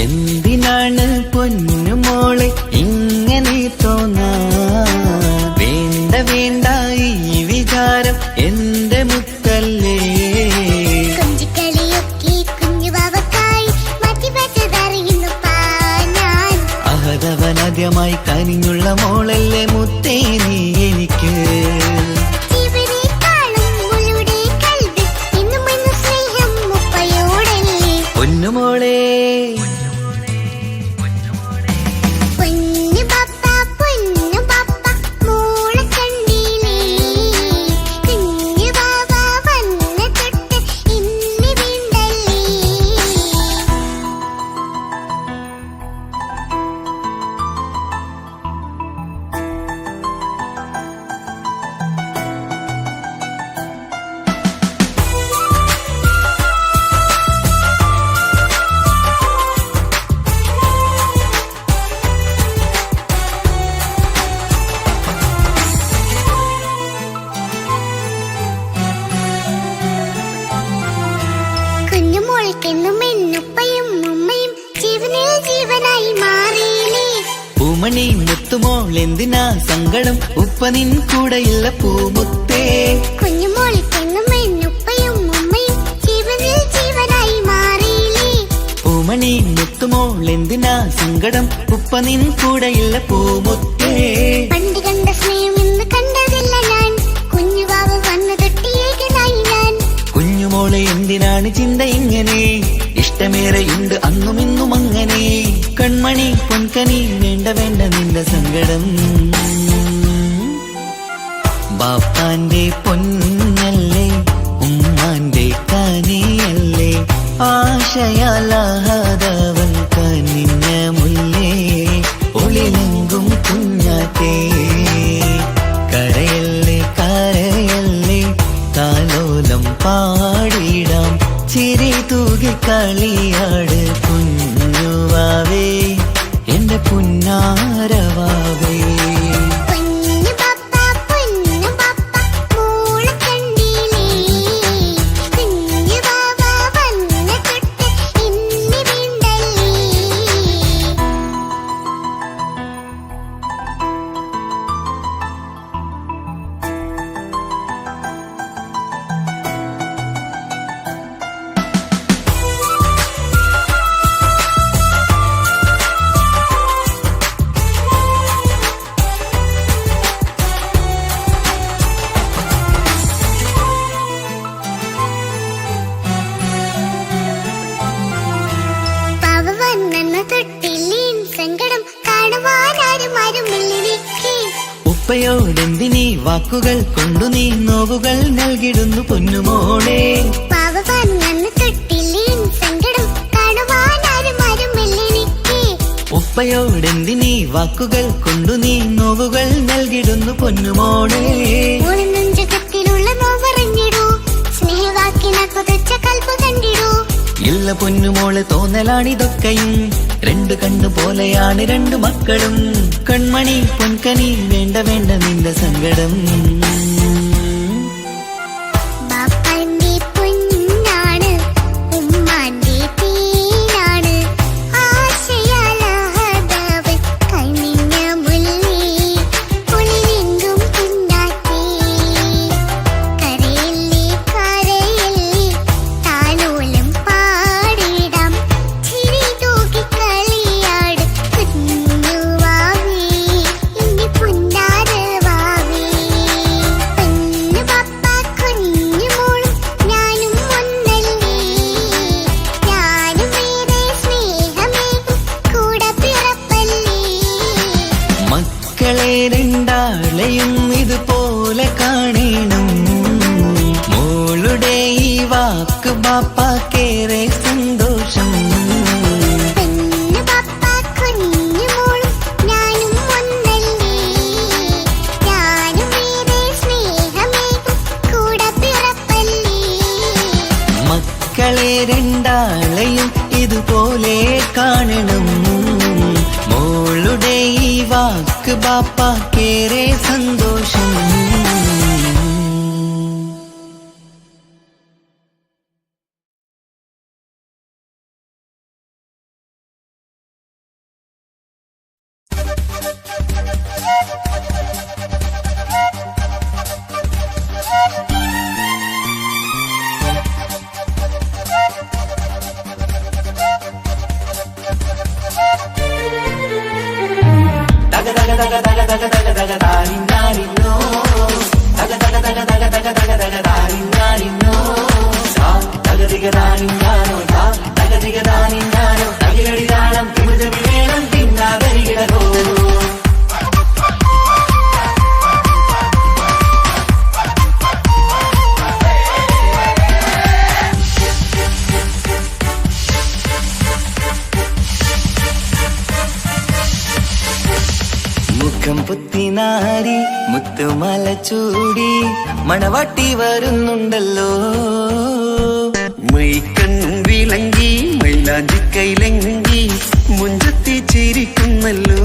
എന്തിനാണ് പൊന്നുമോളെ ഇങ്ങനെ തോന്നാ? വേണ്ട വേണ്ട ഈ വിചാരം എന്റെ മുത്തല്ലേ. അഹതവനാദ്യമായി കനിഞ്ഞുള്ള മോളല്ലേ മുത്തേ നീ എനിക്ക്. പൊന്നുമോളെ പൂമണി മുത്തുമോൾ എന്തിനാ സങ്കടം? ഉപ്പ നിൻ കൂടെയില്ല പൂമുത്തേ. കുഞ്ഞുമോൾ പെണ്ണും ഉപ്പയും ഉമ്മയും ജീവനിൽ ജീവനായി മാറിയില്ലേ. പൂമണി മുത്തുമോൾ എന്തിനാ സങ്കടം? ഉപ്പ നിൻ കൂടെയില്ല പൂമുത്തേ. പണ്ട് കണ്ട സ്നേഹം ഇന്ന് കണ്ടതില്ല ഞാൻ. കുഞ്ഞുവാവ് വന്നു തൊട്ടിയേകനായി ഞാൻ. കുഞ്ഞുമോളെ എന്തിനാണ് ചിന്ത ഇങ്ങനെ? ഇഷ്ടമേറെയുണ്ട് അന്നും ഇന്നും അങ്ങനെ. കൺമണി പൊൻകനി വേണ്ട വേണ്ട നിന്റെ സങ്കടം. ബാപ്പാന്റെ പൊന്നല്ലേ ഉമ്മാന്റെ കനിയല്ലേ. ആശയാലാഹതവൻ കനിഞ്ഞ മുല്ലേ. ഒളിലെങ്കും കുഞ്ഞാറ്റേ കരയല്ലേ കരയല്ലേ. താലോലം പാടിടാം ചിരി തൂകി കളിയാട് കുഞ്ഞുവാവേ എന്റെ പുന്നാരവാവേ. ഉപ്പയോടെന്തിനീ വാക്കുകൾ കൊണ്ടു നീ നോവുകൾ നൽകിടുന്നു പൊന്നുമോളെ. ഉപ്പയോടെന്തിനീ വാക്കുകൾ കൊണ്ടു നീ നോവുകൾ നൽകിടുന്നു പൊന്നുമോളെ. ഇല്ല പൊന്നുമോളെ തോന്നലാണിതൊക്കെയും. രണ്ടു കണ്ണു പോലെയാണ് രണ്ടു മക്കളും. കൺമണി പൊൻകനി വേണ്ട വേണ്ട നിന്റെ സങ്കടം. വാക്ക് ബാപ്പാക്കേറെ സന്തോഷം. പെണ്ണ് പാപ്പ കുഞ്ഞു മോളും ഞാനും ഒന്നല്ലേ, ഞാനും ഏറെ സ്നേഹമേകും കൂടെ പിറപ്പല്ലേ. മക്കളെ രണ്ടാളെയും ഇതുപോലെ കാണണം. മോളുടെ ഈ വാക്ക് ബാപ്പാക്കേറെ സന്തോഷം. മുഖം പുത്തിനാരി മുത്തുമല ചൂടി മണവാട്ടി വരുന്നുണ്ടല്ലോ. മൈക്കണ്ണും വിളങ്ങി മൈലാഞ്ചി കൈലങ്ങി മുഞ്ചത്തി ചിരിക്കുന്നല്ലോ.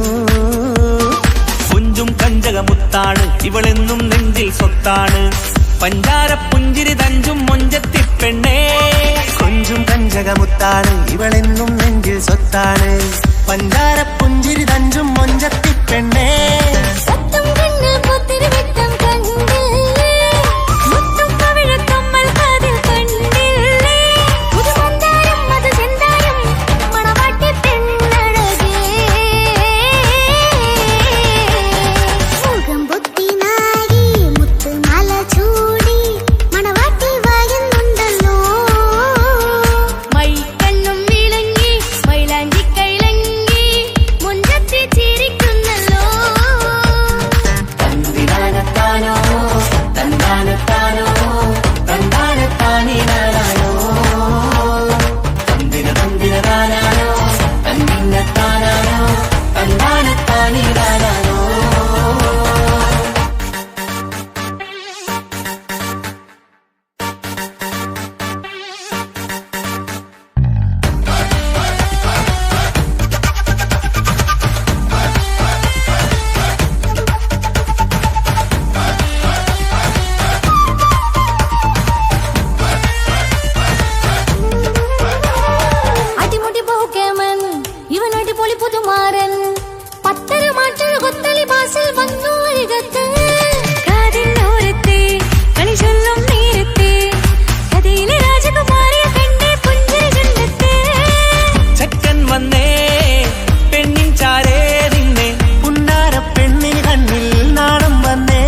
പുഞ്ചും കഞ്ചകമുത്താണ് ഇവളെന്നും നെഞ്ചിൽ സ്വത്താണ്. പഞ്ചാര പുഞ്ചിരി തഞ്ചും മൊഞ്ചത്തി പെണ്ണേ. കൊഞ്ചും കഞ്ചകമുത്താണ് ഇവളെന്നും നെഞ്ചിൽ സ്വത്താണ്. പഞ്ചാര പുഞ്ചിരി തഞ്ചും മൊഞ്ചത്തി പെണ്ണേ. സത്തം കണ്ണിൽ പുത്തിരി വെട്ടം കണ്ടില്ലേ, മുത്തും പവിഴക്കമ്മൽ കാതിൽ കണ്ടില്ലേ, പുതുമന്ദാരം മധുചന്ദാരം മണവാട്ടി പെണ്ണഴകേ. മുഖം പൊത്തിനാരി മുത്തുമാല ചൂടി മണവാട്ടി വരുന്നുണ്ടല്ലോ. മൈക്കണ്ണും വിളങ്ങി മൈലാഞ്ചി കൈലങ്ങി മുഞ്ചത്തി ചിരിക്കുന്നല്ലോ. തന്തിനാനത്താനോ തന്താനത്താനോ തന്താനത്താനിനാനോ തന്തിന തന്തിനാനോ തന്നിന്നത്താനോ തന്താനത്താനിനാനോ. അടിമുടി ബഹുക്കേമൻ ഇവൻ അടിപൊളി പുതുമാരൻ. പത്തര മാറ്റൽ കൊത്തലി ബാസിൽ വന്നു അരികത്ത്. കാതിനോരത്തെ കളി ചൊല്ലും നേരത്തെ കഥയിലെ രാജകുമാരിയെ കണ്ടേ പുഞ്ചിരി ചുണ്ടത്തെ. ചക്കൻ വന്നേ പെണ്ണിൻ ചാരേ നിന്നെ. പുന്നാര പെണ്ണിന് കണ്ണിൽ നാണം വന്നേ.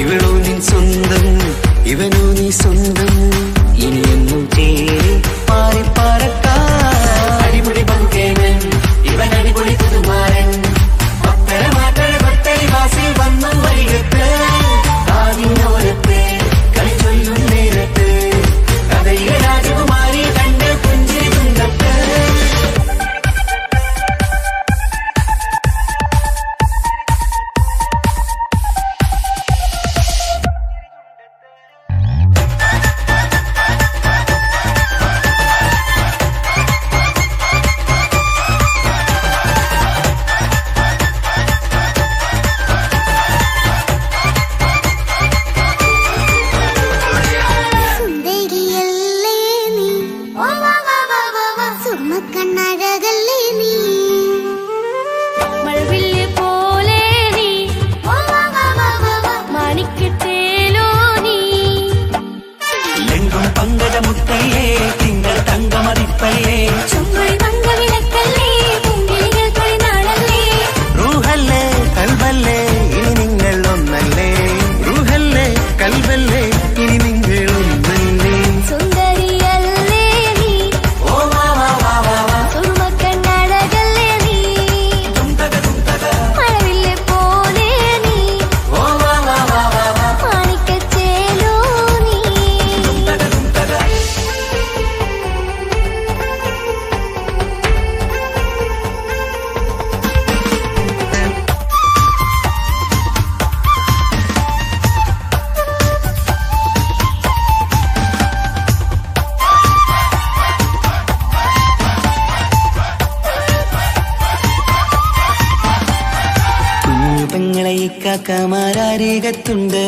ഇവളോ നിൻ സ്വന്തം ഇവനോ നീ സ്വന്തം. ഇനിയൊന്നും ചേരി പാറി പറക്കാൻ. അടിപൊളി ബഹുകേമൻ ഇവൻ അടിപൊളി പുതുമാരൻ. പത്തര മാറ്റഴ കൊത്തരി വാസിൽ വന്നു വരികത്ത്. കാതിനോരത്ത് കളി ചൊല്ലും നേരത്ത് കഥയിലെ രാജകുമാരി കണ്ട് പുഞ്ചിരി തുണ്ടത്ത്. സുന്ദരിയല്ലേ നീ, സുർമ്മക്കണ്ണഴകല്ലേ നീ, മഴവില്ല് പോലെ നീ മാണിക്കത്തേലോ നീ. എങ്കും പങ്കജമുത്തല്ലേ തിങ്കൾ തങ്കമതിപ്പല്ലേ. ചുമൽ മംഗവിളക്കല്ലേ പൂങ്കിളികൾ തൊഴിനാളല്ലേ. റൂഹല്ലേ കൽബല്ലേ ഇനി നിങ്ങൾ ഒന്നല്ലേ. റൂഹല്ലേ കൽബല്ലേ ഇനി നിങ്ങൾ ഒന്നല്ലേ. സുന്ദരിയല്ലേ നീ, സുറുമക്കണ്ണഴകല്ലേ നീ, മഴവില്ല് പോലെ നീ മാണിക്കച്ചേലോ നീ. ഇക്കാക്കമാരരികത്തുണ്ട്.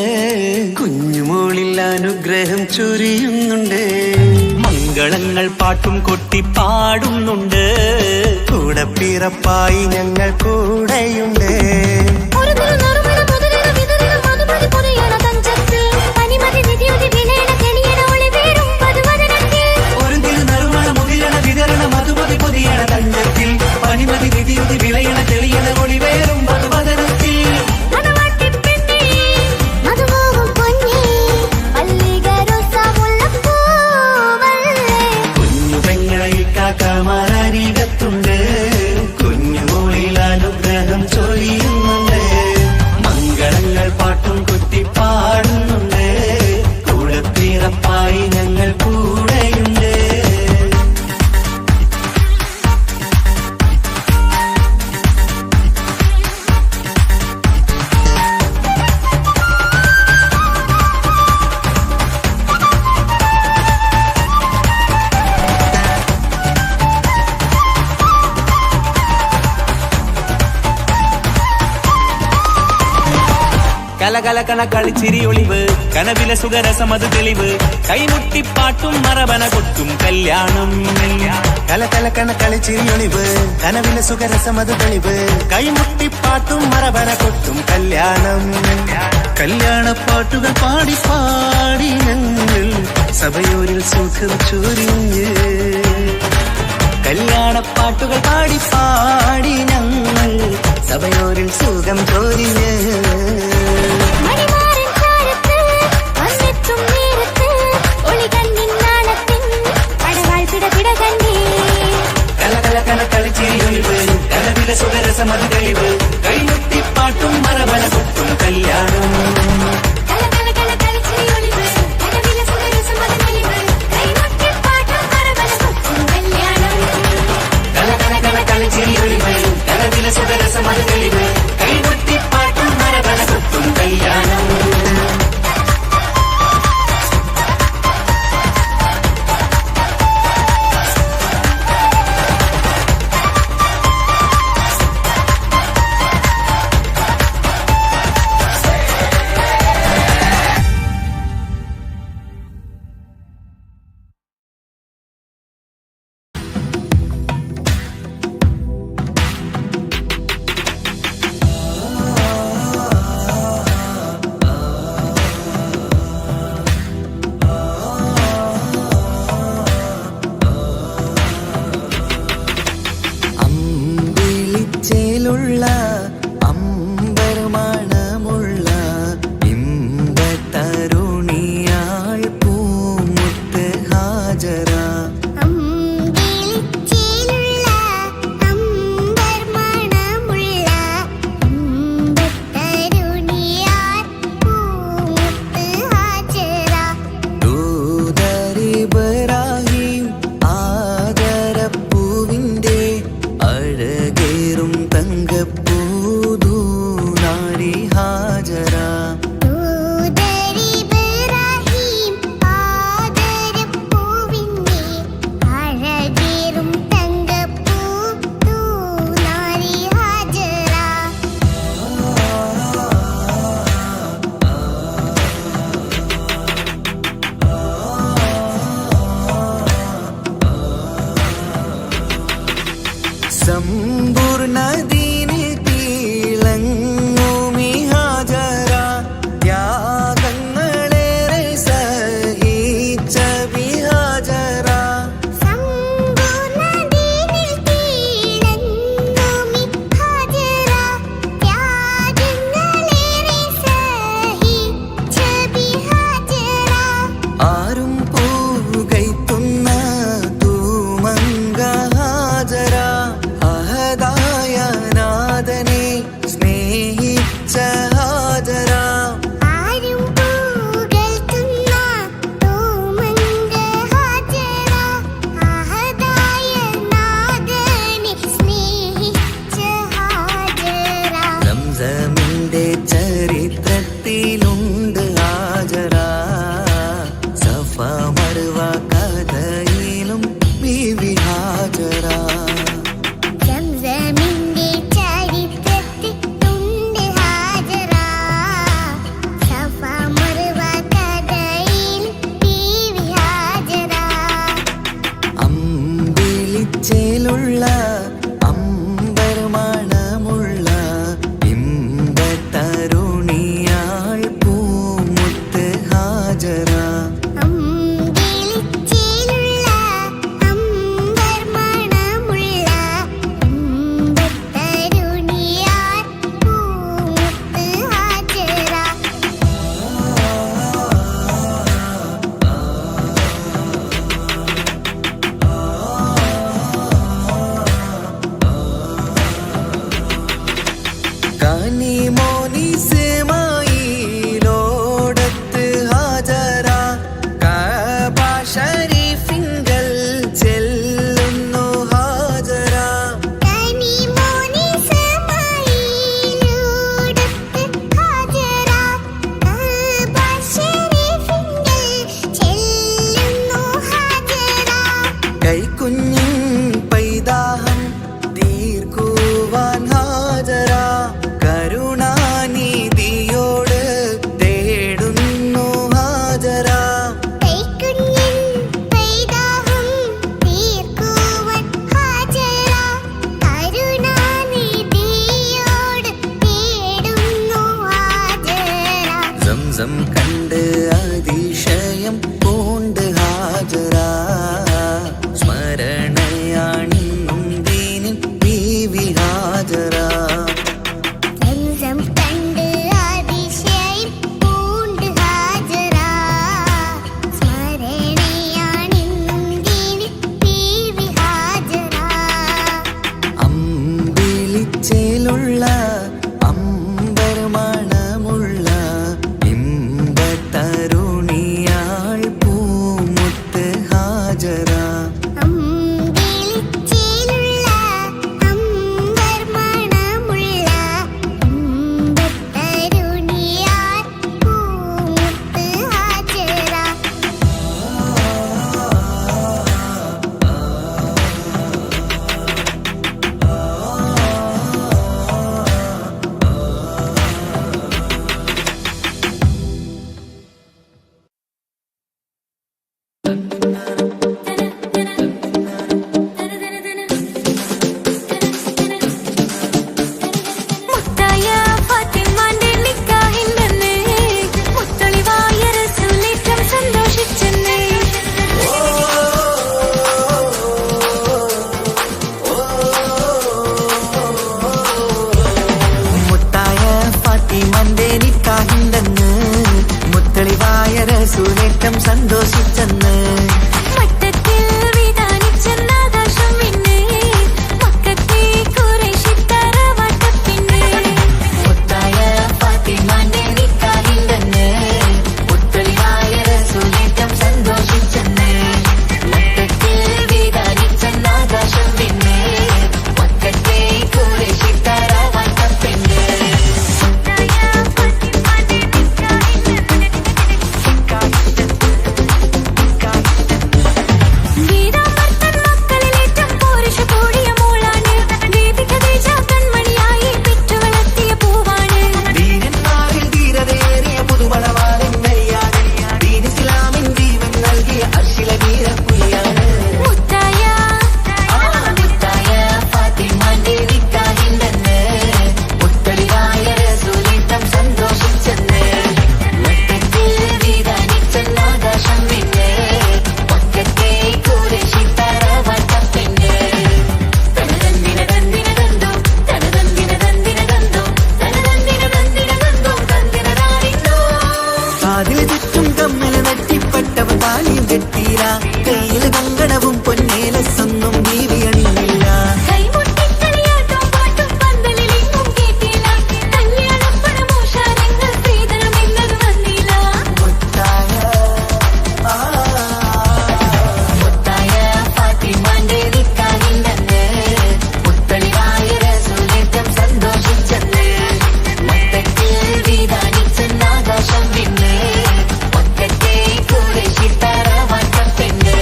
കുഞ്ഞുമോളിൽ അനുഗ്രഹം ചൊരിയുന്നുണ്ട്. മംഗളങ്ങൾ പാട്ടും കൊട്ടി പാടുന്നുണ്ട്. കൂടെ പിറപ്പായി ഞങ്ങൾ കൂടെയുണ്ട്. ഒരു തിരു നറുമണ മുതലിന വിതറിന മധുമതി പൊതിയണ തഞ്ചത്തിൽ പനിമതി നിധിയുതി വിലയണ തെളിയണ ഒളിവേറും പതുവദനത്തിൽ ഒരു തിരുനറുമണ മുതിരണ വിതരണ മധുമതി പൊതിയണ തഞ്ചത്തിൽ പനിമതി നിധിയുതി വിളയണ തെളിയണ ഒളിവേറും മധുവദനത്തിൽ മണവാട്ടിപ്പെണ്ണേ മധുപോകും പൊന്നേ മല്ലികരൊസമുല്ലപ്പൂവല്ലേ കുഞ്ഞു പെങ്ങളെ ഇക്കാക്കമാരരികത്തുണ്ട്. കുഞ്ഞുമോളിൽ അനുഗ്രഹം ചൊരിയുന്നുണ്ട്. മംഗളങ്ങൾ പാട്ടും കുത്തി പാടുന്നുണ്ട്. കൂടെ പിറപ്പായി ഞങ്ങൾ കൂടെയുണ്ട്. കലകലകണ കളിച്ചിരി ഒളിവ് കനവില സുഖരസമത് തെളിവ് കൈമുട്ടിപ്പാട്ടും മറവന കൊട്ടും കല്യാണം. കലകലക്കണ കളിച്ചിരിയൊളിവ് കനവിലെ സുഖരസമത് തെളിവ് കൈമുട്ടിപ്പാട്ടും മറവന കൊട്ടും കല്യാണം. കല്യാണപ്പാട്ടുകൾ പാടി പാടി ഞങ്ങൾ സഭയോരിൽ സുഖം ചൊരിഞ്ഞ്. കല്യാണപ്പാട്ടുകൾ പാടി പാടി ഞങ്ങൾ സഭയോരിൽ സുഖം ചോരിഞ്ഞ്. മണിമാരൻ ചാരത്ത് വന്നെത്തും നേരത്ത് ഒളികണ്ണിൻ നാളത്തിൻ പടവാൾ പിടപിട കണ്ടേ കലകലകണ കളിച്ചിരിയൊളിവ് കനവില സുഖരസമത് തെളിവ് കൈമുട്ടിപ്പാട്ടും മറവന കൊട്ടും കല്യാണം. കലകലകണ കളിച്ചിരിയൊളിവ് കനവിലെ സുഖരസമത് തെളിവ് കൈമുട്ടിപ്പാട്ടും മറവന കൊട്ടും കല്യാണം. കലകലകണ കളിച്ചിരിയൊളിവ് കനവില സുഖരസമത് തെളിവ് കൈമുട്ടിപ്പാട്ടും മറവന കൊട്ടും കല്യാണം. കുഞ്ഞിൻ പൈതാഹം തീർക്കുവാൻ ഹാജര കരുണാനിധിയോട് തേടുന്നു ഹാജര കൈക്കുഞ്ഞിൻ പൈതാഹം തീർക്കുവാൻ ഹാജര കരുണാനിധിയോട് തേടുന്നു ഹാജര സംസം കണ്ട് അതിശയം പൂണ്ട് ഹാജര സ്മരണയാണിന്നും ദീനിൻ ബീവി ഹാജര സംസം കണ്ട് അതിശയം പൂണ്ട് ഹാജര സ്മരണയാണിന്നും ദീനിൻ ബീവി ഹാജര അമ്പിളിച്ചേലുള്ള അമ്പർമണമുള്ള ഇമ്പത്തരുണിയാൾ പൂമുത്ത് ഹാജര അമ്പിളിച്ചേലുള്ള അമ്പർമണമുള്ള ഇമ്പത്തരുണിയാർ പൂമുത്ത് ഹാജര മുത്തായ ഫാത്തിമാന്റെ നിക്കാഹിന്റെന്ന് മുത്തൊളിവായ റസൂലേറ്റം സന്തോഷിച്ചെന്ന് മുത്തായ ഫാത്തിമന്റെ നിക്കാഹിന്റെന്ന് മുത്തളിവായ റസൂലേറ്റം സന്തോഷിച്ചെന്ന് മട്ടത്തിൽ വിധാനിച്ചെന്ന ആകാശം പിന്നെ മക്കത്തെ ഖുറൈശി തറവാട്ടപ്പിന്നെ മുത്തായ ഫാത്തിമന്റെ നിക്കാഹിന്റെന്ന് മുത്തളിവായ റസൂലേറ്റം സന്തോഷിച്ചെന്ന് മട്ടത്തിൽ വിധാനിച്ചെന്ന ആകാശം പിന്നെ മക്കത്തെ ഖുറൈശി തറവാട്ടപ്പിന്നെ ഗീതാമർത്തൻ മക്കളിലേറ്റം പോരുഷ കൂടിയ മോളാണ് ദീപിക തേജ കൺമണിയായി പെറ്റു വളർത്തിയ പൂവാണ് ദീനന്മാരിൽ ധീരതയേറിയ പുതുമണവാളൻ മരിയാണ് ദീൻ ഇസ്ലാമിൻ ജീവൻ നൽകിയ അർശില വീരപ്പുലിയാണ് മുത്തായ മുത്തായ ഫാത്തിമന്റെ നിക്കാഹിന്റെന്ന് മുത്തളിവായ റസൂലേറ്റം സന്തോഷിച്ചെന്ന് മട്ടത്തിൽ വിധാനിച്ചെന്ന ആകാശം പിന്നെ മക്കത്തെ ഖുറൈശി തറവാട്ടപ്പിന്നെ തനതന്തിന തന്തിന തന്തോ തനതന്തിന തന്തിന തന്തോ തനതന്തിന തന്തിന തന്തോ തന്തിനതാരിന്തോ കാതിൽ ചുറ്റും കമ്മൽ നെറ്റിപ്പെട്ടവ താലിയും കെട്ടീല കയ്യിൽ കങ്കണവും പൊന്നേലസൊന്നും ബീവി അണിഞ്ഞില്ല കൈമുട്ടിക്കളിയാട്ടം പാട്ടും പന്തലിലെങ്ങും കേട്ടില്ല കല്യാണപ്പണമോഷാരങ്ങൾ സ്ത്രീധനം എന്നത് വന്നില്ല മുത്തായ ഫാത്തിമന്റെ നിക്കാഹിന്റെന്ന് മുത്തളിവായ റസൂലേറ്റം സന്തോഷിച്ചെന്ന് മട്ടത്തിൽ വിധാനിച്ചെന്ന ആകാശം പിന്നെ മക്കത്തെ ഖുറൈശി തറവാട്ടപ്പിന്നെ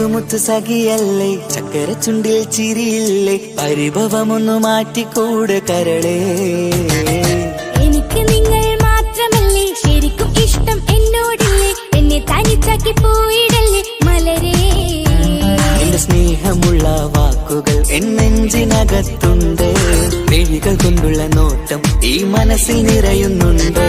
മുത്തു സഖിയല്ലേ ചക്കര ചുണ്ടിൽ ചിരിയില്ലേ പരിഭവമൊന്നു മാറ്റിക്കൂടെ കരളേ എനിക്ക് നിങ്ങൾ മാത്രമല്ലേ ശരിക്കും ഇഷ്ടം എന്നോടില്ലേ എന്നെ തനിച്ചാക്കി പോയിടല്ലേ മലരേ എന്റെ സ്നേഹമുള്ള വാക്കുകൾ എന്നെഞ്ചിനകത്തുണ്ട് വിഴികൾ കൊണ്ടുള്ള നോട്ടം ഈ മനസ്സിൽ നിറയുന്നുണ്ട്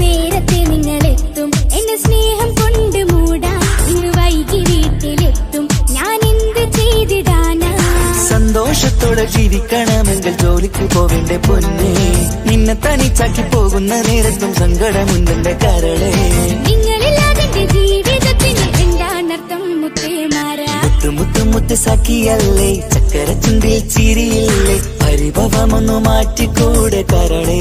നേരത്തെ നിങ്ങളെത്തും എന്റെ സ്നേഹം കൊണ്ട് മൂടാൻ ഇന്ന് വൈകി വീട്ടിലെത്തും ഞാൻ എന്ത് ചെയ്തിടാനാ സന്തോഷത്തോടെ ജീവിക്കണമെങ്കിൽ ജോലിക്ക് പോവേണ്ട പൊന്നേ നിന്നെ തനിച്ചാക്കി പോകുന്ന നേരത്തും സങ്കടമുണ്ടെന്റെ കരളേ നിങ്ങളില്ലാതെ ജീവിതത്തിന് എന്താണർത്ഥം മുത്തേമാരാ മുത്ത് സഖിയല്ലേ ചക്കര ചുണ്ടിൽ ചിരിയില്ലേ പരിഭവമൊന്നു മാറ്റിക്കൂടെ കരളേ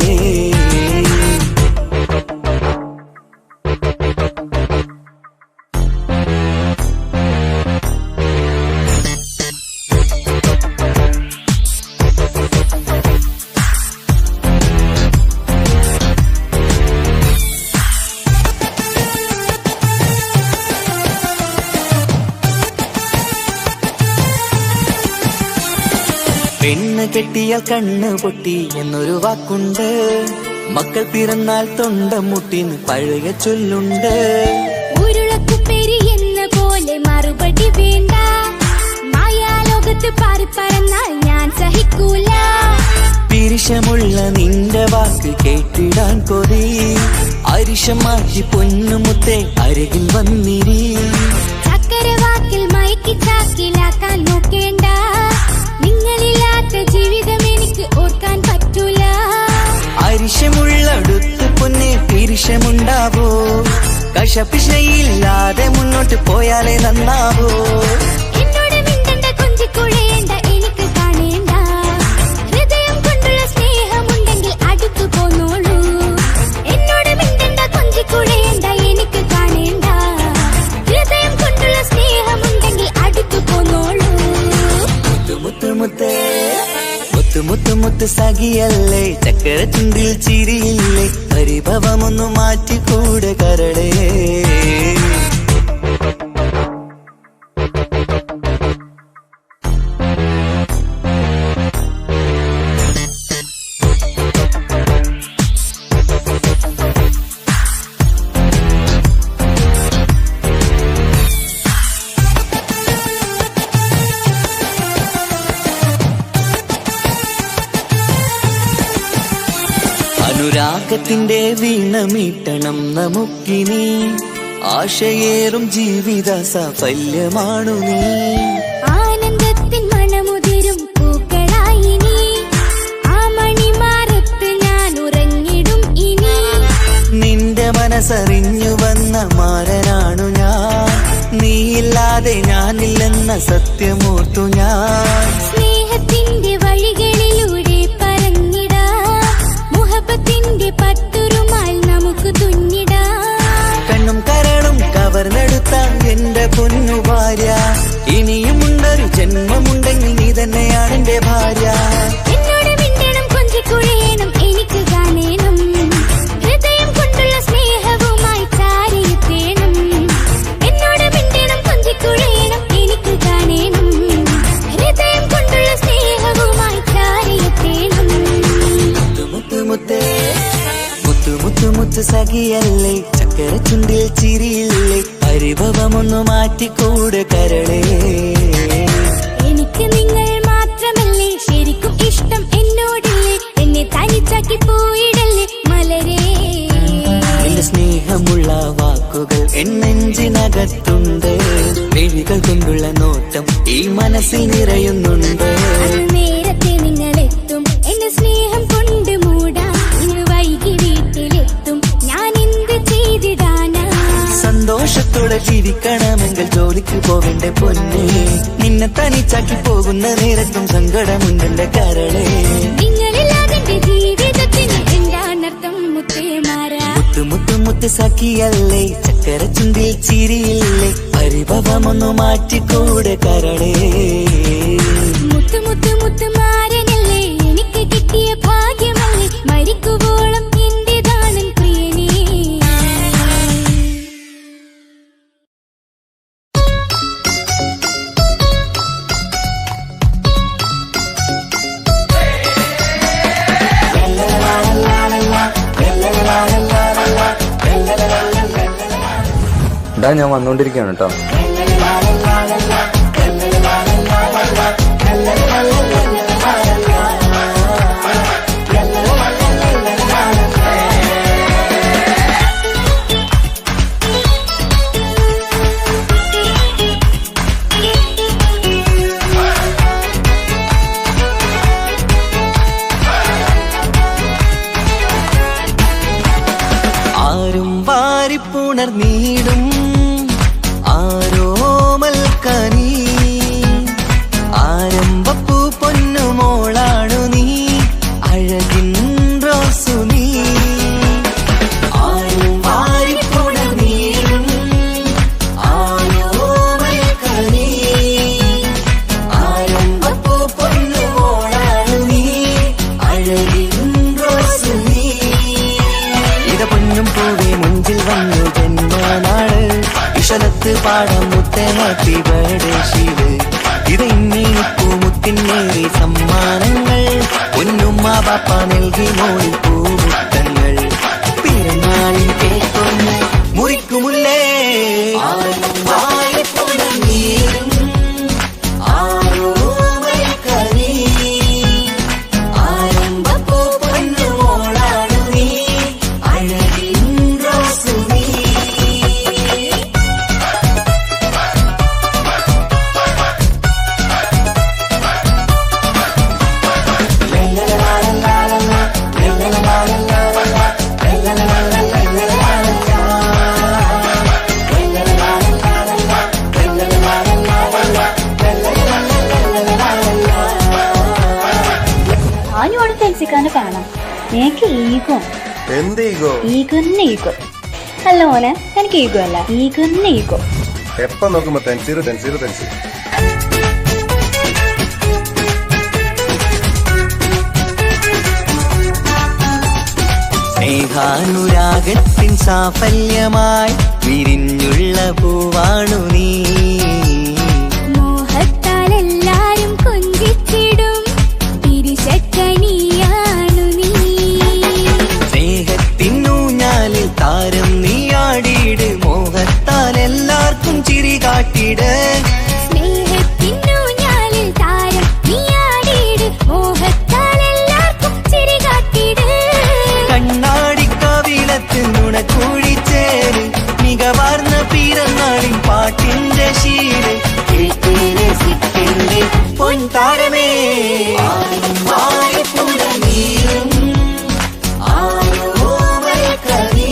പെണ്ണ് കെട്ടിയാൽ കണ്ണ് പൊട്ടി എന്നൊരു വാക്കുണ്ട് മക്കൾ പിറന്നാൽ തൊണ്ട മുട്ടിന് പഴയ ചൊല്ലുണ്ട് ഉരുളക്കുപ്പേരി എന്ന പോലെ മറുപടി വേണ്ട മായാലോകത്ത് പാറിപ്പറന്നാൽ ഞാൻ സഹിക്കൂല പിരിശമുള്ള നിന്റെ വാക്ക് കേട്ടിടാൻ കൊതി അരിശം മാറ്റി പൊന്നുമുത്തെ അരികിൽ വന്നിരി ചക്കരവാക്കിൽ മയക്കി ചാക്കിലാക്കാൻ നോക്കേണ്ട നിങ്ങളില്ലാത്ത ജീവിതം എനിക്ക് ഓർക്കാൻ പറ്റൂല അരിശമുള്ളടുത്ത് പൊന്നെ പിരിശമുണ്ടാവോ കശപിശയില്ലാതെ മുന്നോട്ട് പോയാലേ നന്നാവോ എന്നോട് മിണ്ടണ്ട കൊഞ്ചിക്കുഴയേണ്ട എനിക്ക് കാണേണ്ട ഹൃദയം കൊണ്ടുള്ള സ്നേഹമുണ്ടെങ്കിൽ അടുത്തു പോന്നോളൂ എന്നോട് മിണ്ടണ്ട കൊഞ്ചിക്കുഴയേണ്ട എനിക്ക് കാണേണ്ട ഹൃദയം കൊണ്ടുള്ള സ്നേഹമുണ്ടെങ്കിൽ അടുത്തു പോന്നോളൂ മുത്ത് സഖിയല്ലേ ചക്കര ചുണ്ടിൽ ചിരിയില്ലേ പരിഭവമൊന്നു മാറ്റിക്കൂടെ കരളേ അനുരാഗത്തിന്റെ വീണമീട്ടണം നമുക്കിനി ആശയേറും ജീവിത സാഫല്യമാണു നീ ആനന്ദത്തിൻ മണമുതിരും പൂക്കളായി നീ ആ മണിമാറത്ത് ഞാൻ ഉറങ്ങിടും ഇനി നിന്റെ മനസ്സറിഞ്ഞു വന്ന മാരനാണു ഞാൻ നീയില്ലാതെ ഞാനില്ലെന്ന സത്യമോർത്തു ഞാൻ സ്നേഹത്തിന്റെ വഴികളിലൂടെ പറഞ്ഞിടാം മുഹബത്തിന്റെ പത്തുരുമാൽ നമുക്ക് തുന്നിടാം കണ്ണും കരളും കവർന്നെടുത്ത എന്റെ പൊന്നു ഭാര്യ ഇനിയുമുണ്ടൊരു ജന്മമുണ്ടെങ്കിൽ നീ തന്നെയാണ് എന്റെ ഭാര്യ എന്നോട് മിണ്ടണം കൊഞ്ചിക്കുഴയണം എനിക്ക് കാണേണം ഹൃദയം കൊണ്ടുള്ള സ്നേഹവുമായി ചാരിയെത്തേണം എന്നോട് മിണ്ടണം കൊഞ്ചിക്കുഴയണം എനിക്ക് കാണേണം ഹൃദയം കൊണ്ടുള്ള സ്നേഹവുമായി ചാരിയെത്തേണം മുത്ത് സഖിയല്ലേ ചക്കര ചുണ്ടിൽ ചിരിയില്ലേ പരിഭവമൊന്നു മാറ്റിക്കൂടെ കരളേ എനിക്ക് നിങ്ങൾ മാത്രമല്ലേ ശരിക്കും ഇഷ്ടം എന്നോടില്ലേ എന്നെ തനിച്ചാക്കി പോയിടല്ലേ മലരേ എന്റെ സ്നേഹമുള്ള വാക്കുകൾ എന്നെഞ്ചിനകത്തുണ്ട് വിഴികൾ കൊണ്ടുള്ള നോട്ടം ഈ മനസ്സിൽ നിറയുന്നുണ്ട് നേരത്തെ നിങ്ങളെത്തും എന്റെ സ്നേഹം കൊണ്ട് മൂടാൻ ഇന്ന് വൈകി വീട്ടിലെത്തും ഞാൻ എന്ത് ചെയ്തിടാനാ സന്തോഷത്തോടെ ജീവിക്കണമെങ്കിൽ ജോലിക്ക് പോവേണ്ട പൊന്നേ നിന്നെ തനിച്ചാക്കി പോകുന്ന നേരത്തും സങ്കടമുണ്ടെന്റെ കരളേ നിങ്ങളില്ലാതെ ജീവിതത്തിന് എന്താണർത്ഥം മുത്തേമാരാ മുത്ത് സഖിയല്ലേ ചക്കര ചുണ്ടിൽ ചിരിയില്ലേ പരിഭവമൊന്നു മാറ്റിക്കൂടെ കരളേ മുത്തുമാരനല്ലേ എനിക്ക് കിട്ടിയ ഭാഗ്യമല്ലേ മരിക്കുവോളം എന്റേതാണൻ പ്രിയനേ ഞാൻ വന്നോണ്ടിരിക്കുകയാണ് കേട്ടോ. ആരും വാരിപ്പുണർന്നീടും ആരോമൽക്കനീ ആരംഭപ്പൂ പൊന്നുമോളാണു നീ അഴകിൻ റോസു നീ. ആരും വാരിപ്പുണർന്നീടും ആരോമൽക്കനീ ആരംഭപ്പൂ പൊന്നുമോളാണു നീ അഴകിൻ റോസു നീ. ഇത പൊന്നും പൂവേ മുഞ്ചിൽ വന്നു ജന്മനാള് ഇഷലത്ത് പാടം മുത്തേ ഹാപ്പി ബർത്ത്ഡേ ശിവ്. ഇത് ഇന്നിപ്പൂ മുത്തിനേറി സമ്മാനങ്ങൾ പൊന്നുമ്മ പാപ്പ നൽകി മോളിൽ പൂമുത്തങ്ങൾ. പിറന്നാളിൽ കേക്കൊന്ന് മുറിക്കുമുല്ലേ ആരും വാരിപ്പുണർന്നീടും ആരോമൽക്കനീ ആരംഭപ്പൂ പൊന്നുമോളാണു നീ അഴകിൻ റോസു നീ. ഞാനോട് ഫെൻസിക്കാണ് കാണാം. എനിക്ക് ഈഗോ. എന്ത് ഈഗോ? ഈഗോന്നെ ഈഗോ. അല്ല മോനെ, എനിക്ക് ഈഗോ അല്ല, ഈഗോന്നെ ഈഗോ. എപ്പം നോക്കുമ്പോ തെൻസീറ് തെൻസീറ് തെൻസീറ്. സ്നേഹാനുരാഗത്തിൻ സാഫല്യമായി വിരിഞ്ഞുള്ള പൂവാണു നീ. മോഹത്താൽ എല്ലാരും കൊഞ്ചിച്ചിടും തിരിശക്കനിയാണു നീ. സ്നേഹത്തിനൂഞ്ഞാലിൽ താരം നീയാടിയിട് മോഹത്താൽ എല്ലാവർക്കും ചിരി കാട്ടിട്. സ്നേഹത്തിനൂഞ്ഞാലിൽ താരം നീയാടിയിട് മോഹത്താൽ എല്ലാവർക്കും ചിരി കാട്ടിട്. കണ്ണാടിക്കവിളത്ത് നുണക്കൂടിച്ചേര് മികവാർന്ന പിറന്നാളിൻ പാട്ടിന്റെ ശീല് കേട്ടേരെ സിറ്റിന്റെ പൊൻതാരമേ. ആരും വാരിപ്പുണർന്നീടും ആരോമൽക്കനീ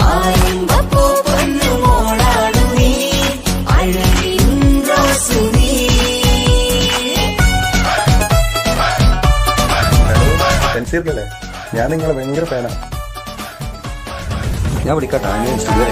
ആരംഭപ്പൂ പൊന്നുമോളാണു നീ അഴകിൻ റോസു നീ. തെൻസീറിലല്ലേ? ഞാൻ നിങ്ങളെ ഭയങ്കര ഫാനാ. ഞാൻ വിളിക്കാട്ടോ. ഞാൻ സ്റ്റുഡിയോ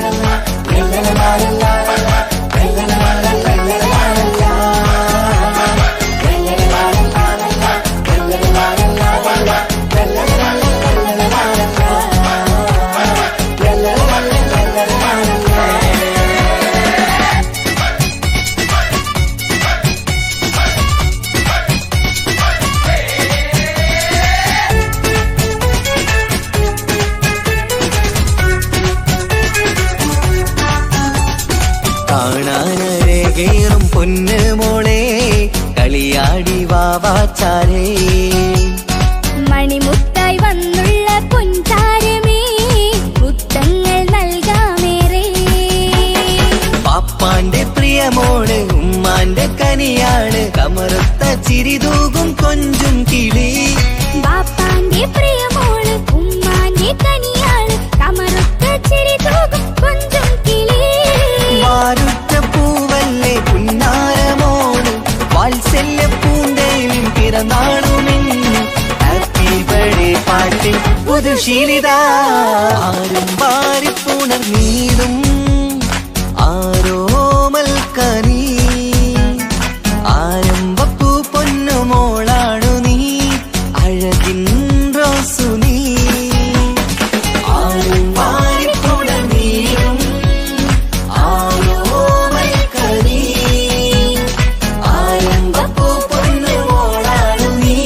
കാണാനരകേറും പൊന്ന് മോളെ കളിയാടി വാവാച്ചാരേ. മണിമുത്തായി വന്നുള്ള പൊൻതാരമേ മുത്തങ്ങൾ നൽകാമേറെ. പാപ്പാന്റെ പ്രിയമോള് ഉമ്മാന്റെ കനിയാണ് കമറുത്ത ചിരിതൂകും കൊഞ്ചും കിളി. ബാപ്പാന്റെ പ്രിയമോള് ഉമ്മാന്റെ കനിയാണ് കമറുത്ത ചിരി തൂകും കൊഞ്ചും കിളി. വാരുറ്റ പൂവല്ലേ പുന്നാരമോള് വാത്സല്യ പൂന്തേലിൻ പിറന്നാളുമിന്ന് ഹാപ്പി ബർത്ത്ഡേ പാട്ടിൽ പുതുശീലിത. ആരും വാരിപ്പുണർന്നീടും ആരോമൽക്കനീ ആരംഭപ്പൂ പൊന്നുമോളാണു നീ അഴകിൻ റോസു നീ. ആരും വാരിപ്പുണർന്നീടും ആരോമൽക്കനീ ആരംഭപ്പൂ പൊന്നുമോളാണു നീ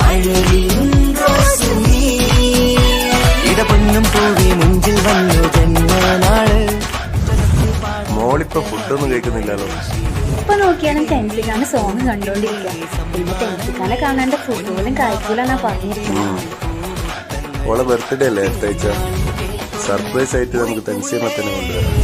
അഴകിൻ റോസു നീ. ഇത പൊന്നും പൂവി മുഞ്ചിൽ വന്നു ജന്മനാള് നോക്കിയാലും തെൻസിക്കാണ് സോങ് കണ്ടോണ്ടിരിക്കുക. പിന്നെ തെൻസിക്കാനെ കാണാണ്ട് ഫുട്ബോളും കായ്ക്കൂലെന്നാ പറഞ്ഞിരിക്കുന്നത്. ഓളെ ബർത്ത്ഡേ അല്ലേ അടുത്താഴ്ച. സർപ്രൈസ് ആയിട്ട് നമുക്ക് തെൻസീമത്തിനെ കൊണ്ടുവരാം.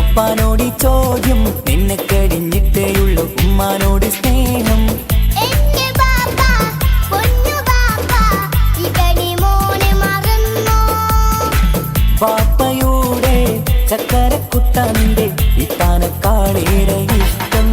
ഉപ്പാനോട് ചോദ്യം നിന്നെ കഴിഞ്ഞിട്ടേയുള്ളൂ ഉമ്മാനോട് സ്നേഹം. പാപ്പയുടെ ചക്കരക്കുട്ടന്റെ ഇത്താനക്കാളേറെ ഇഷ്ടം.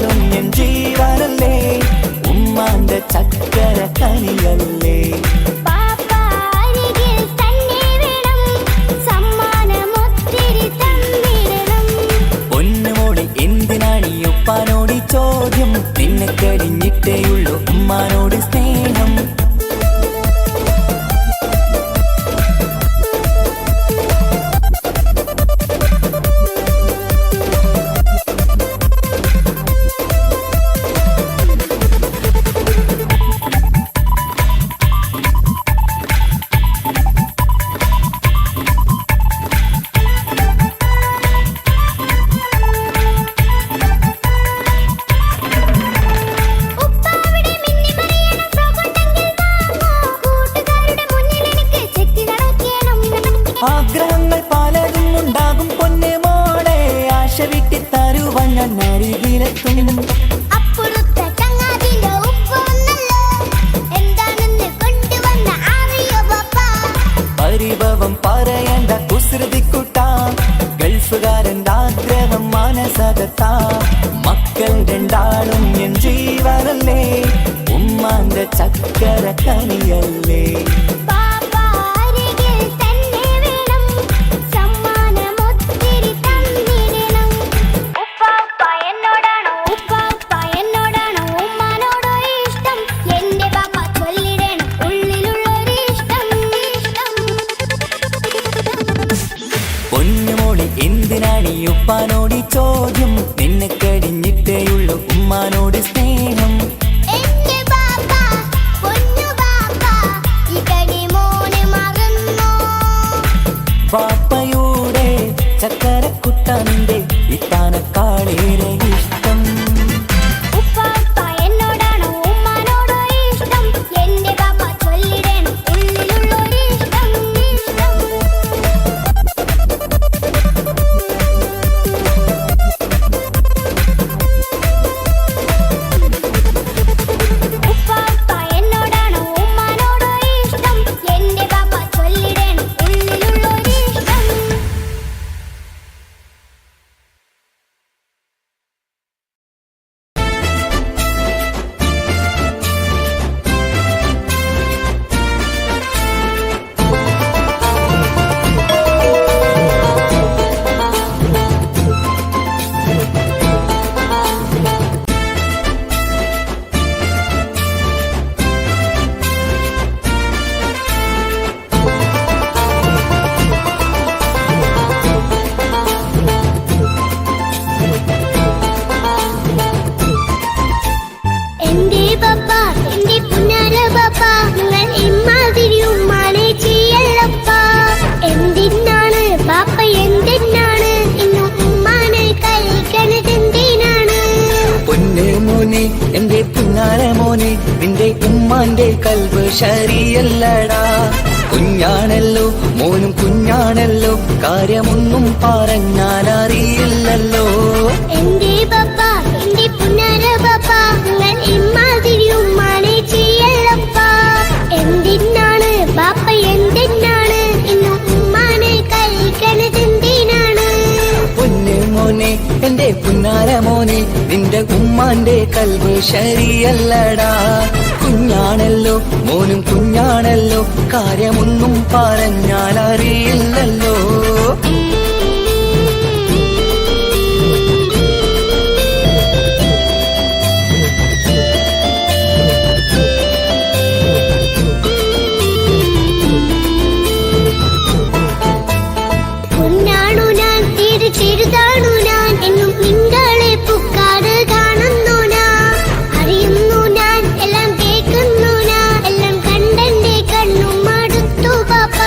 രണ്ടാളും എൻ ജീവനല്ലേ ഉമ്മാന്റെ ചക്കര കനിയല്ലേ പാപ്പ അരികിൽ തന്നെ വേണം സമ്മാനമൊത്തിരി തന്നിടണം പൊന്നുമോളെ എന്തിനാണ് ഈ ഉപ്പാനോട് ഈ ചോദ്യം നിന്നെ കഴിഞ്ഞിട്ടേയുള്ളൂ ഉമ്മാനോട് സ്നേഹം ഉപ്പാവിടെ മിന്നി മറിയണം ഫ്രോക്കുണ്ടെങ്കിൽ വാങ്ങോ കൂട്ടുകാരുടെ മുന്നിൽ എനിക്ക് ചെത്തി നടക്കണം ആഗ്രഹങ്ങൾ പലതും ഉണ്ടാകും പൊന്നെ മോളെ ആശ വിട്ടി തരുവാൻ ഞാൻ അരികിലെത്തും അപ്പുറത്തെ ചങ്ങാതിന്റെ ഉപ്പ വന്നല്ലോ എന്താണെന്ന് കൊണ്ടുവന്ന അറിയോ പാപ്പ പരിഭവം പറയണ്ട കുസൃതിക്കുട്ട ഗൾഫുകാരൻ്റെ ആഗ്രഹം മനസ്സകത്ത മക്കൾ രണ്ടാളും എൻ ജീവനല്ലേ ഉമ്മാന്റെ ചക്കര കനിയല്ലേ പാപ്പ അരികിൽ തന്നെ വേണം സമ്മാനമൊത്തിരി തന്നിടണം ഉപ്പാപ്പ എന്നോടാണോ ഉമ്മാനോടോ ഇഷ്ടം എന്റെ പാപ്പ ചൊല്ലിടണം ഉള്ളിലുള്ളൊരു ഇഷ്ടം പൊന്നുമോളി എന്തിനാണ് ഈ ഉപ്പാനോട് ഈ ചോദ്യം നിന്നെ കഴിഞ്ഞിട്ടേയുള്ളൂ ഉമ്മാനോട് സ്നേഹം എന്റെ പാപ്പ പൊന്നു പാപ്പ ഇതടി മോനെ മറന്നോ പാപ്പയുടെ ചക്കരക്കുട്ട നിന്റെ ഇത്താനക്കാളേറെ ഇഷ്ടം ഉപ്പാപ്പ എന്നോടാണോ ഉമ്മാനോടോ ഇഷ്ടം എന്റെ പാപ്പ ചൊല്ലിടണം ഉള്ളിലുള്ളൊരു ഇഷ്ടം ഉപ്പാപ്പ എന്നോടാണോ ഉമ്മാനോടോ ഇഷ്ടം എന്റെ പാപ്പ ചൊല്ലിടണം ഉള്ളിലുള്ളൊരു ഇഷ്ടം എന്റെ പപ്പ എന്റെ പുന്നാര പപ്പ നിങ്ങൾ ഇമ്മാതിരി ഉമ്മാനെ ചെയ്യല്ലപ്പ എന്തിനാണ് പാപ്പ എന്തിനാണ് ഇന്ന് ഉമ്മാനെ കഴിക്കണതെന്തിനാണ് പൊന്നെ മോനെ എന്റെ പുന്നാര മോനെ നിന്റെ ഉമ്മാന്റെ കൽവ് ശരിയല്ലടാ കുഞ്ഞാണല്ലോ മോനും കുഞ്ഞാണല്ലോ കാര്യമൊന്നും പറഞ്ഞാൽ അറിയില്ലല്ലോ എന്റെ പപ്പ എന്റെ പുന്നാര പപ്പ നിങ്ങൾ ഇമ്മാതിരി ഉമ്മാനെ ചെയ്യല്ലപ്പ എന്തിനാണ് പാപ്പ എന്തിനാണ് ഇന്ന് ഉമ്മാനെ കഴിക്കണതെന്തിനാണ് പൊന്നെ മോനെ എന്റെ പുന്നാര മോനെ നിന്റെ ഉമ്മാന്റെ കൽവ് ശരിയല്ലടാ കുഞ്ഞാണല്ലോ മോനും കുഞ്ഞാണല്ലോ കാര്യമൊന്നും പറഞ്ഞാൽ അറിയില്ലല്ലോ പൊന്നാണു ഞാൻ ചെറുതാണു ഞാൻ എന്നും നിങ്ങളെ പുക്കാറ് കാണുന്നു ഞാൻ അറിയുന്നു ഞാൻ എല്ലാം കേൾക്കുന്നു ഞാൻ എല്ലാം കണ്ടെന്റെ കണ്ണും മടുത്തു പാപ്പ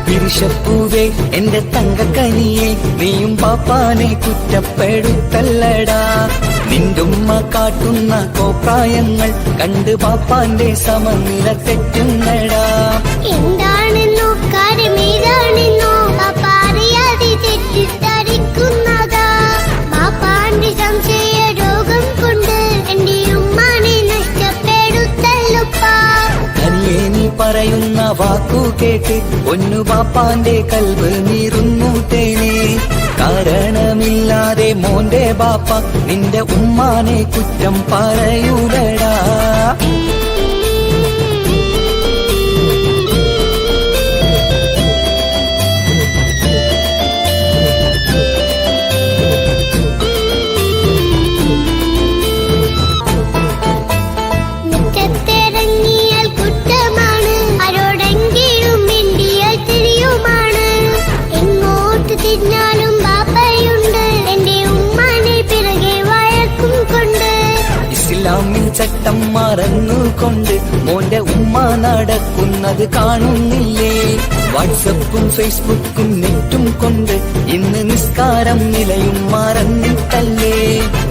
പിരിശപ്പൂവേ എന്റെ തങ്കക്കനിയെ നീയും പാപ്പാനെ കുറ്റപ്പെടുത്തല്ലടാ നിന്റുമ്മ കാട്ടുന്ന കോപ്രായങ്ങൾ കണ്ട് പാപ്പാന്റെ സമനില തെറ്റുന്നടാ എന്താണെന്നോ കാര്യമേതാണെന്നോ പാപ്പ അറിയാതെ തെറ്റിദ്ധരിക്കുന്നതാ പാപ്പാന്റെ സംശയ രോഗം കൊണ്ട് എന്റെ ഉമ്മാനെ നഷ്ടപ്പെടുത്തല്ലുപ്പാ കനിയെ നീ പറയുന്ന വാക്കു കേട്ട് പൊന്നു പാപ്പാന്റെ കൽവ് നീറുന്നു തേനെ കാരണമില്ലാതെ മോന്റെ ബാപ്പ നിന്റെ ഉമ്മാനെ കുറ്റം പറയൂലടാ. മുറ്റത്തിറങ്ങിയാൽ കുറ്റമാണ്, ആരോടെങ്കിലും മിണ്ടിയാൽ തിരിയുമാണ്. എങ്ങോട്ട് തിരിഞ്ഞാലും ബാപ്പയുണ്ട്, എന്റെ ഉമ്മാനെ പിറകെ വഴക്കും കൊണ്ട്. ഇസ്ലാമിൻ ചട്ടം മറന്നുകൊണ്ട് മോന്റെ ഉമ്മ നടക്കുന്നത് കാണുന്നില്ലേ? വാട്സപ്പും ഫേസ്ബുക്കും നെറ്റും കൊണ്ട് ഇന്ന് നിസ്കാരം നിലയും മറന്നിട്ടല്ലേ?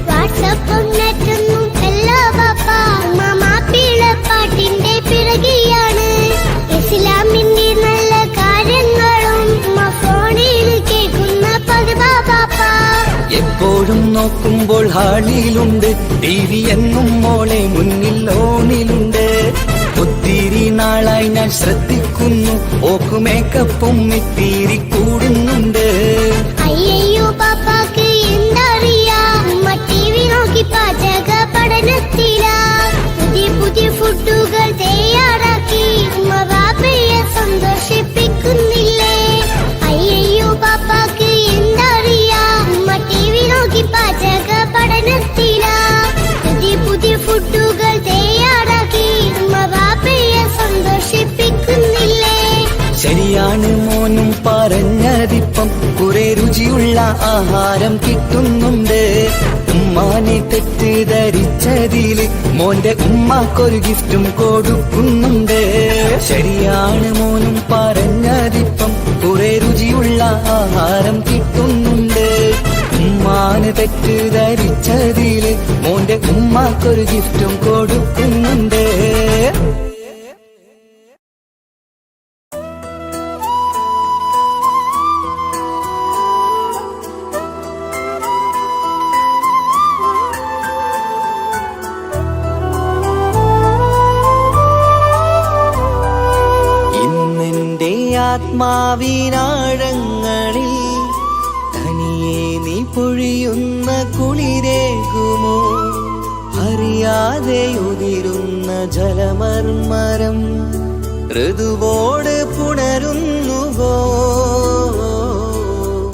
വാട്സപ്പും നെറ്റൊന്നും അല്ല ബാപ്പ, മാപ്പിളപ്പാട്ടിന്റെ പിറകെയാണ്. ഇസ്ലാമിന്റെ നല്ല കാര്യങ്ങളും ഫോണിൽ കേൾക്കുന്ന പതിവാ ബാപ്പ. എപ്പോഴും നോക്കുമ്പോൾ ഹാളിലുണ്ട്, ടിവി എന്നും മോളെ മുന്നിൽ ഓണിലുണ്ട്. ഒത്തിരി നാളായി ഞാൻ ശ്രദ്ധിക്കുന്നു, ഓക്ക് മേക്കപ്പും ഇത്തിരി കൂടുന്നുണ്ട്. അയ്യോ പാപ്പാക്ക് എന്തറിയാ, ഉമ്മ ടിവി നോക്കി പാചക പഠനത്തിലാ. പുതിയ പുതിയ ഫുഡുകൾ തയ്യാറാക്കി ഉമ്മ ബാപ്പയെ സന്തോഷിപ്പിക്കുന്നില്ലേ? അയ്യോ പാപ്പാക്ക് എന്തറിയാ, ഉമ്മ ടിവി നോക്കി പാചക പഠനത്തിലാ. പുതിയ പുതിയ ഫുഡുകൾ തയ്യാറാക്കി ഉമ്മ ബാപ്പയെ സന്തോഷിപ്പിക്കുന്നില്ലേ? ശരിയാണ് മോനും പറഞ്ഞതിപ്പം, കുറെ രുചിയുള്ള ആഹാരം കിട്ടുന്നുണ്ട്. ഉമ്മാനെ തെറ്റിദ്ധരിച്ചതില് മോന്റെ ഉമ്മാക്കൊരു ഗിഫ്റ്റും കൊടുക്കുന്നുണ്ട്. ശരിയാണ് മോനും പറഞ്ഞതിപ്പം, കുറെ രുചിയുള്ള ആഹാരം കിട്ടുന്നുണ്ട്. ഉമ്മാനെ തെറ്റിദ്ധരിച്ചതില് മോന്റെ ഉമ്മാക്കൊരു ഗിഫ്റ്റും കൊടുക്കുന്നുണ്ട്. ആത്മാവിനാഴങ്ങളിൽ തനിയെ നീ പൊഴിയുന്ന കുളിരേകുമോ? അറിയാതെ ഉതിരുന്ന ജലമർമരം ഋതുവോട് പുണരുന്നുവോ?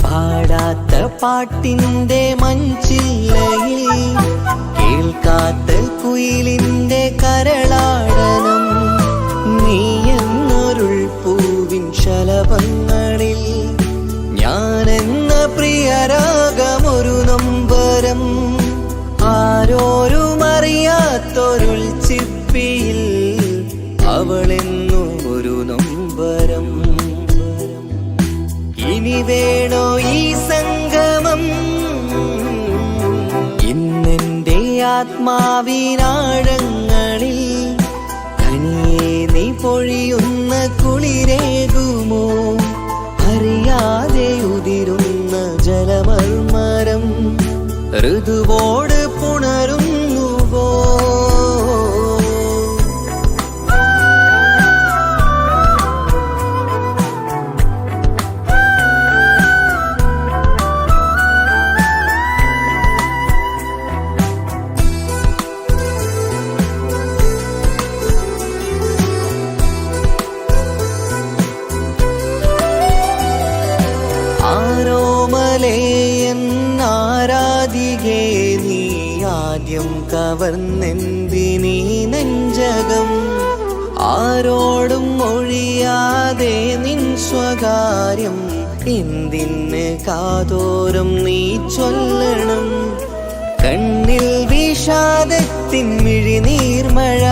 പാടാത്ത പാട്ടിന്റെ മഞ്ചില്ലയിൽ കേൾക്കാത്ത കുയിലിന്റെ കരളാടനം, നീ എന്നൊരുൾ പൂവിൻ ശലഭങ്ങളിൽ ഞാനെന്ന പ്രിയരാഗമൊരു നൊമ്പരം. ആരോരും അറിയാത്തൊരുൾ ചിപ്പിയിൽ അവളെന്നും ഒരു നൊമ്പരം. ഇനി വേണോ ഈ സംഗമം? ഇന്നെന്റെ ആത്മാവിനാഴങ്ങളിൽ തനിയെ നീ പൊഴിയുന്ന കുളിരേകുമോ? അറിയാതെ ഉതിരുന്ന ജലമർമരം ഋതുവോട് പുണരുന്നുവോ? ആരാധികേ നീ ആദ്യം കവർന്നെന്തിനീ നെഞ്ചകം? ആരോടും ഒഴിയാതെ നിൻ സ്വകാര്യം എന്തിന് കാതോരം നീ ചൊല്ലണം? കണ്ണിൽ വിഷാദത്തിൻ മിഴിനീർമഴ,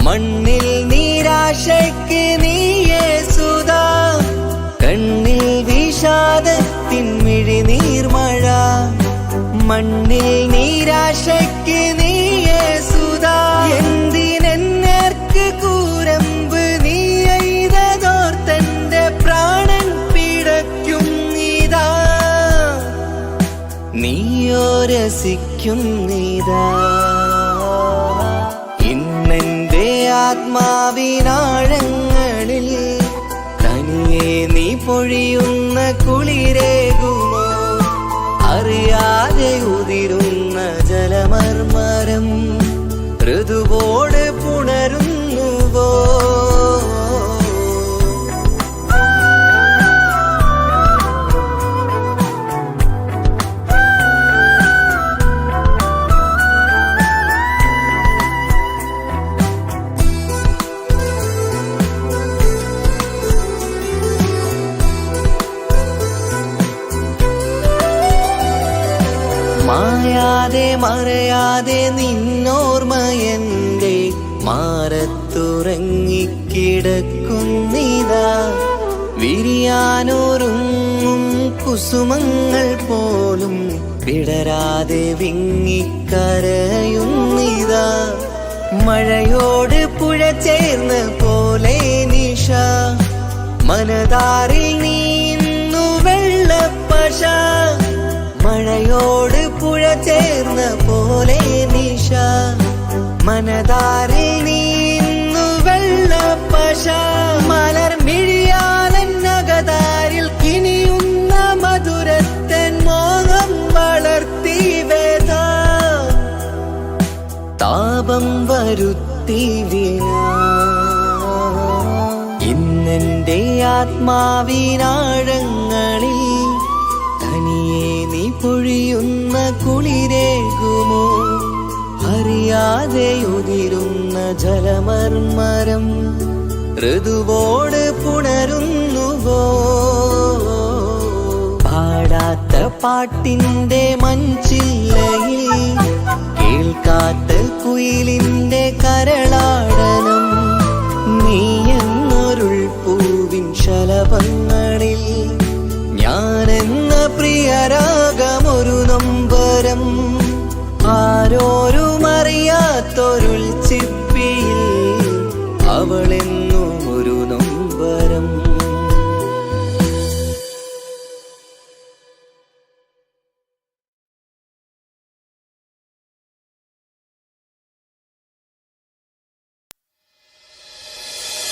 മണ്ണിൽ നിരാശയ്ക്ക് നീയേ സുധാ. കണ്ണിൽ വിഷാദത്തിൻ മിഴിനീർമഴ, മണ്ണിൽ നിരാശയ്ക്ക് നീയേ സുധാ. എന്തിനെന്നേർക്ക് കൂരമ്പ് നീ എയ്തതോർത്തന്റെ പ്രാണൻ പിടയ്ക്കും നീതാ. നീയോ രസിക്കും നീതാ. ഇന്നെന്റെ ആത്മാവിനാഴങ്ങളിൽ തനിയെ നീ പൊഴിയുന്ന കുളിരേകുമോ? അറിയാതെ ഉതിരുന്ന ജലമർമരം ഋതുവോട് പുണരുന്നുവോ മായാതെ മറയാതെ നിന്നോർമ്മയെന്റെ മാറത്തുറങ്ങിക്കിടക്കുന്നിതാ വിരിയാനൊരുങ്ങും കുസുമങ്ങൾ പോലും വിടരാതെ വിങ്ങിക്കരയുന്നിതാ മഴയോട് പുഴ ചേർന്ന പോലെ നിശ മനതാറിൽ നീന്നു വെള്ളപ്പശ മഴയോട് പുഴ ചേർന്ന പോലെ നിശ മനതാറിൽ നീന്നു വെള്ളപ്പശ മലർ മിഴിയാലന്നകതാരിൽ കിനിയുന്ന മധുരത്തൻ മോഹം വളർത്തി വേദ താപം വരുത്തി ഇന്നെന്റെ ആത്മാവിനാഴങ്ങളിൽ തനിയെ നീ പൊഴിയുന്ന കുളിരേകുമോ അറിയാതെ ഉതിരുന്ന ജലമർമരം ഋതുവോട് പുണരുന്നുവോ പാടാത്ത പാട്ടിന്റെ മഞ്ചില്ലയിൽ കേൾക്കാത്ത കുയിലിന്റെ കരളാടനം നീ എന്നൊരുൾ പൂവിൻ ശലഭങ്ങളിൽ ഞാനെന്ന പ്രിയരാഗമൊരു നൊമ്പരം ആരോരും അറിയാത്തൊരുൾ ചിപ്പിയിൽ അവളെന്നും ഒരു നൊമ്പരം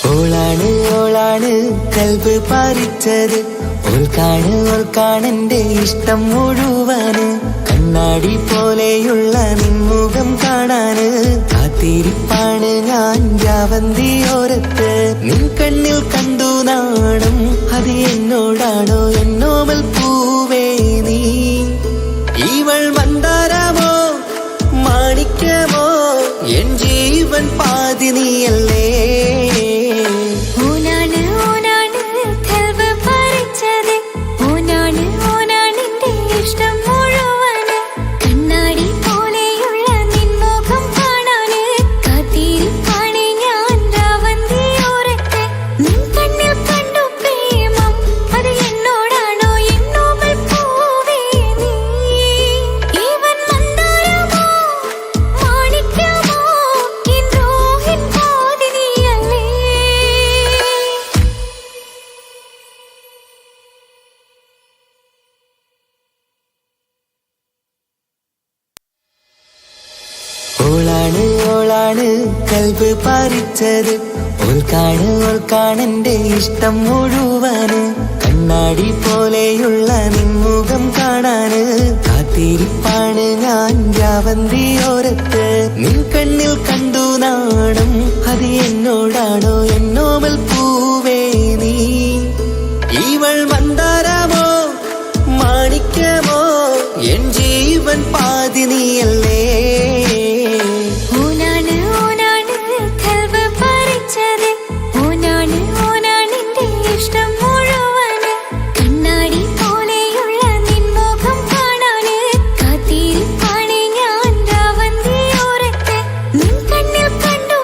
ഓളാണ് ഓളാണ് കൽബ് പറിച്ചത് ഓൾക്കാണെന്റെ ഇഷ്ടം മുഴുവന് കണ്ണാടി പോലെയുള്ള നിൻമുഖം കാണാന് കാത്തിരിപ്പാണ് ഞാൻ ജാവന്തിയോരത്ത് നിൻ കണ്ണിൽ കണ്ടു നാണം അത് എന്നോടാണോ എന്നോമൽ പൂവേ നീ ഇവൾ മന്ദാരമോ മാണിക്യമോ എൻ ജീവൻ പാതി നീയല്ലേ ഓളാണ് ഓളാണ് കൽബ് പറിച്ചത് ഓൾക്കാണെന്റെ ഇഷ്ടം മുഴുവന് കണ്ണാടി പോലെയുള്ള നിൻമുഖം കാണാന് കാത്തിരിപ്പാണ് ഞാൻ ജാവന്തിയോരത്ത് നിൻ കണ്ണിൽ കണ്ടു നാണം അത് എന്നോടാണോ എന്നോമൽ പൂവേ നീ ഇവൾ മന്ദാരമോ മാണിക്യമോ എൻ ജീവൻ പാതി നീയല്ലേ കണ്ണാടി പോലെയുള്ള നിൻമുഖം കാണാന് കാത്തിരിപ്പാണ് ഞാൻ രാവന്തിയോരത്ത് നിൻ കണ്ണിൽ കണ്ടു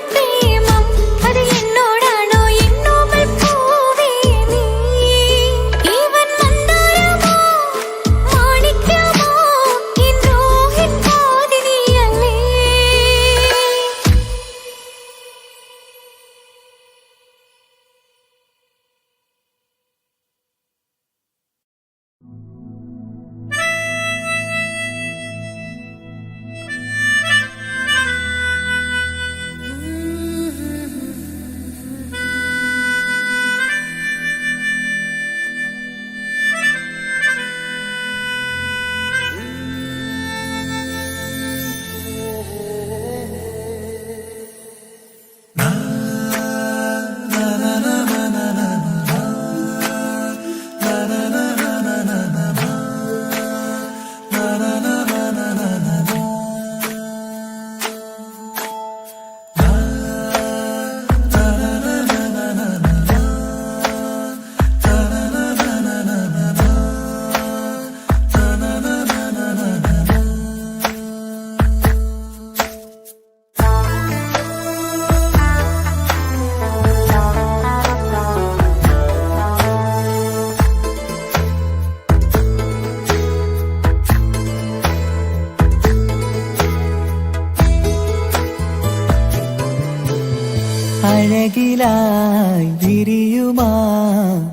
അഴകിലായി വിരിയുമാ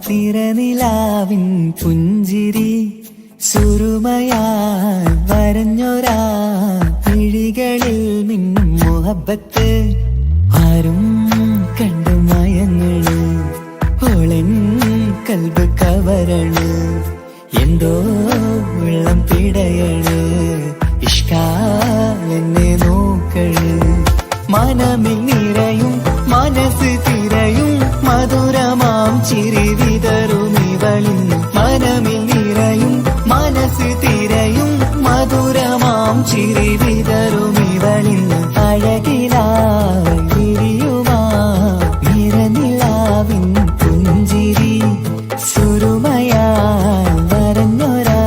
തിരനിലാവിൻ പുഞ്ചിരി സുറുമയായി വരഞ്ഞൊരാ വിഴികളിൽ മിന്നും മുഹബത്ത് ആരും കണ്ടു മയങ്ങള് ഓളൻ കൽബ് കവരണ് എന്തോ വെള്ളം പിടയണ് ഇഷ്കാ എന്നെ നോക്കള് മനമിൽ നിറയും മനസ്സ് തിരയും മധുരമാം ചിരി വിതറും ഇവളിൻ മനമിൽ നിറയും മനസ്സ് തിരയും മധുരമാം ചിരി വിതറും ഇവളിൻ അഴകിലായി വിരിയുമാ നിറനിലാവിൻ പുഞ്ചിരി സുറുമയായി വരഞ്ഞൊരാ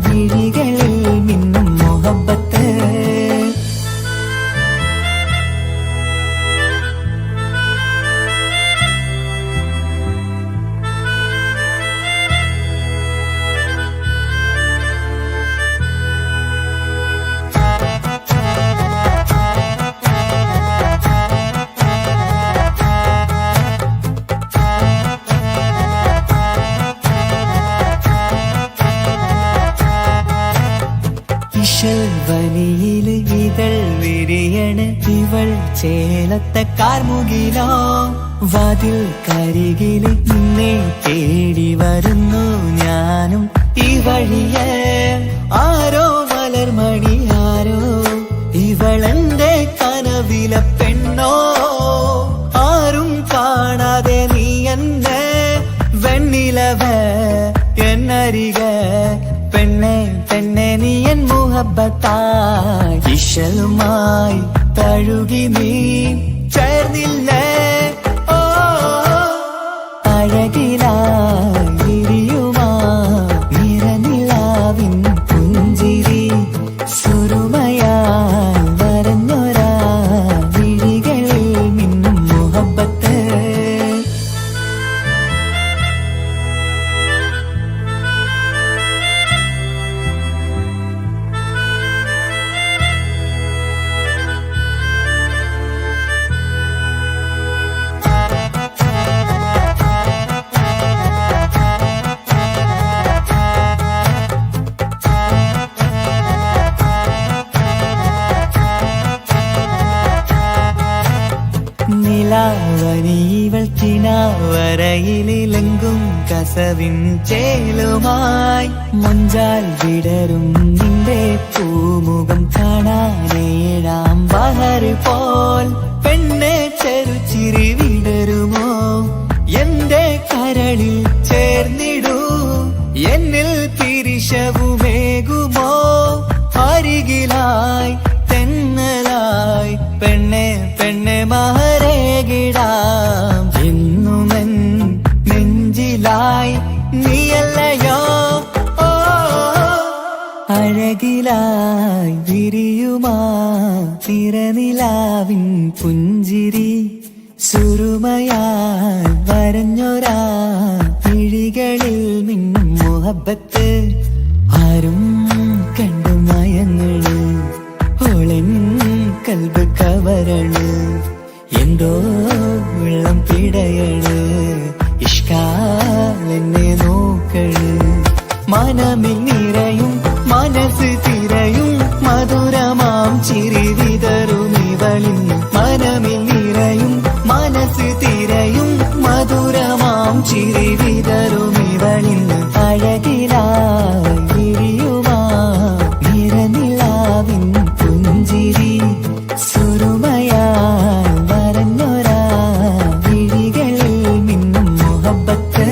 വിഴികളിൽ മിന്നും മുഹബത്ത് വനിയില് ഇതൾ വിരിയണ് ഇവൾ ചേലത്തെ കാർമുകിലോ വാതിൽ കരികില് നിന്നെ തേടി വരുന്നു ഞാനും ഈ വഴിയെ ആരോ മലർമണി ആരോ ഇവളെന്റെ കനവിലെ പെണ്ണോ ആരും കാണാതെ നീ എന്നെ വെണ്ണിലവ എന്നരിക പെണ്ണെ പെണ്ണെ നീ എൻ മുഹബത്തായി ഇശലുമായി തഴുകി നീ ചേർന്നില്ലേ ഓ അഴകിലായി വിരിയുമാ നിറനിലാവിൻ പുഞ്ചിരി സുറുമയായി വരഞ്ഞൊരാ വിഴികളിൽ മിന്നും മുഹബത്ത് നിലാവനിവൾ കിനാവരയിലെങ്കും കസവിൻ ചേലുമായി മഞ്ചാൽ വിടരും നിന്റെ പൂമുഖം കാണാനേഴാം ബഹറ് പോൽ പെണ്ണെ ചെറുചിരി വിടരുമോ എന്റെ കരളിൽ ചേർന്നിടൂ എന്നിൽ പിരിശവുമേകുമോ അരികിലായി തെന്നലായി പെണ്ണെ പെണ്ണെ മഹരേകിടാം എന്നുമെൻ നെഞ്ചിലായി നീയല്ലയോ ഓ അഴകിലായി വിരിയുമാ തിരനിലാവിൻ പുഞ്ചിരി സുറുമയായി വരഞ്ഞൊരാ വിഴികളിൽ മിന്നും മുഹബത്ത് ആരും കണ്ടു മയങ്ങള് ഓളൻ കൽബ് കവരണ് എന്തോ വെള്ളം പിടയണ് ഇഷ്കാ എന്നെ നോക്കള് മനമിൽ നിറയും മനസ്സ് തിരയും മധുരമാം ചിരി വിതറും ഇവളിൻ മനമിൽ നിറയും മനസ്സ് തിരയും മധുരമാം ചിരി വിതറും ഇവളിൻ അഴകിലായി വിരിയുമാ നിറനിലാവിൻ പുഞ്ചിരി സുറുമയായി വരഞ്ഞൊരാ വിഴികളിൽ മിന്നും മുഹബത്ത്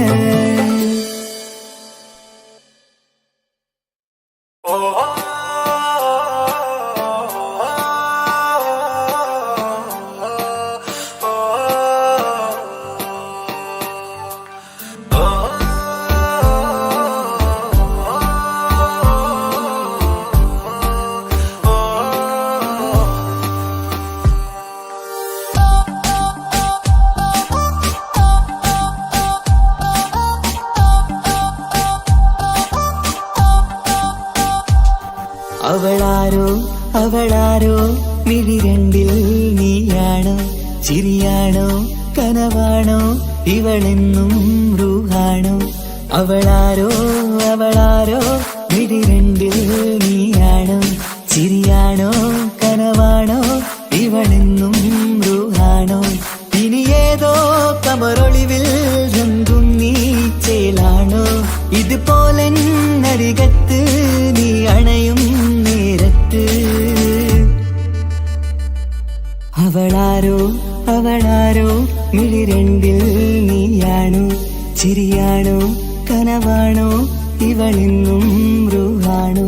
അവളാരോ മിഴി രണ്ടിൽ നീയാണോ ചിരിയാണോ കനവാണോ ഇവളെന്നും റൂഹാണോ അവളാരോ അവളാരോ വിധിരണ്ടിൽ നീയാണോ ചിരിയാണോ കനവാണോ ഇവളെന്നും റൂഹാണോ ഇനി ഏതോ കമറൊളിവിൽ രംഗും നീ ചേലാണോ ഇതുപോലെ നരികത്ത് നീ അണയും നേരത്ത് അവളാരോ അവളാരോ മിഴിരണ്ടിൽ നീയാണോ ചിരിയാണോ കനവാണോ ഇവളെന്നും റൂഹാണോ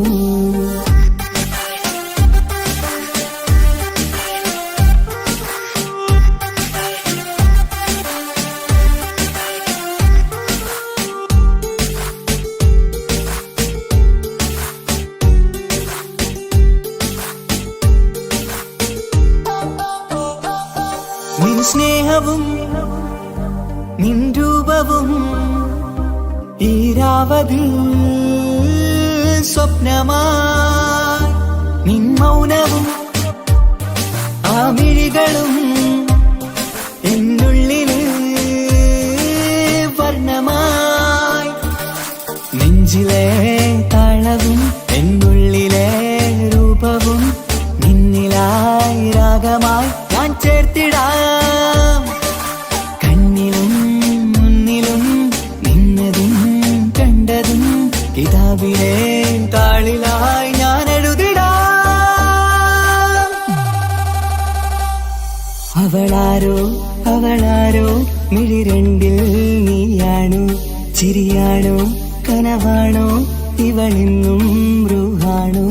നിൻ സ്നേഹവും നിൻ രൂപവും ഈരാവതിൽ സ്വപ്നമായി നിൻ മൗനവും ആ മിഴികളും എന്നുള്ളിൽ വർണ്ണമായി നെഞ്ചിലെ താളവും എന്നുള്ളിലെ രൂപവും നിന്നിലായി രാഗമായി ഞാൻ ചേർത്തിടാം കണ്ണിലും മുന്നിലും നിന്നതും കണ്ടതും കിതാബിലെ താളിലായി ഞാൻ എഴുതിടാം അവളാരോ അവളാരോ മിഴിരണ്ടിൽ നീയാണോ ചിരിയാണോ കനവാണോ ഇവളെന്നും റൂഹാണോ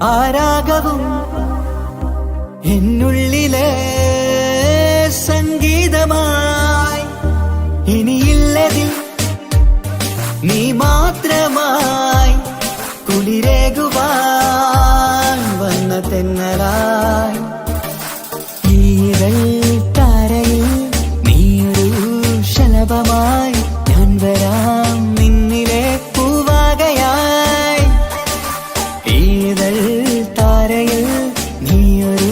ആരാഗവും എന്നുള്ളിലെ സംഗീതമായി ഇനിയില്ലതിൽ നീ മാത്രമായി കുളിരേകുവാൻ വന്ന തെന്നലായി ഈരൽ താരയിൽ നീയൊരു ശലഭമായി ഞാൻ വരാം നിന്നിലെ പൂവാകയായി ഈരൽ താരയിൽ നീയൊരു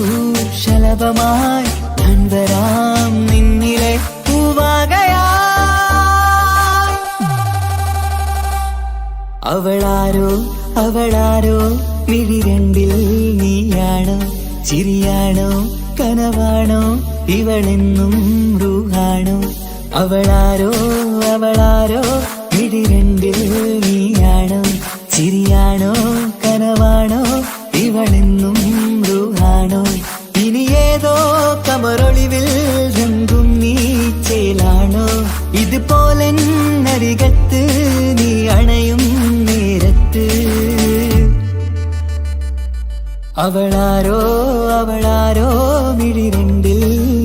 ശലഭമായി ഞാൻ വരാം നിന്നിലെ പൂവാകയായി അവളാരോ അവളാരോ മിഴിരണ്ടിൽ നീയാണോ ചിരിയാണോ കനവാണോ ഇവളെന്നും റൂഹാണോ അവളാരോ അവളാരോ മിഴിരണ്ടിൽ നീയാണോ ചിരിയാണോ കനവാണോ ഇവളെന്നും റൂഹാണോ ഇനി ഏതോ കമറൊളിവിൽ രംഗും നീ ചേലാണോ ഇതുപോലെ നരികത്ത് നീ അണയും നേരത്ത് അവളാരോ അവളാരോ മിഴിരണ്ടിൽ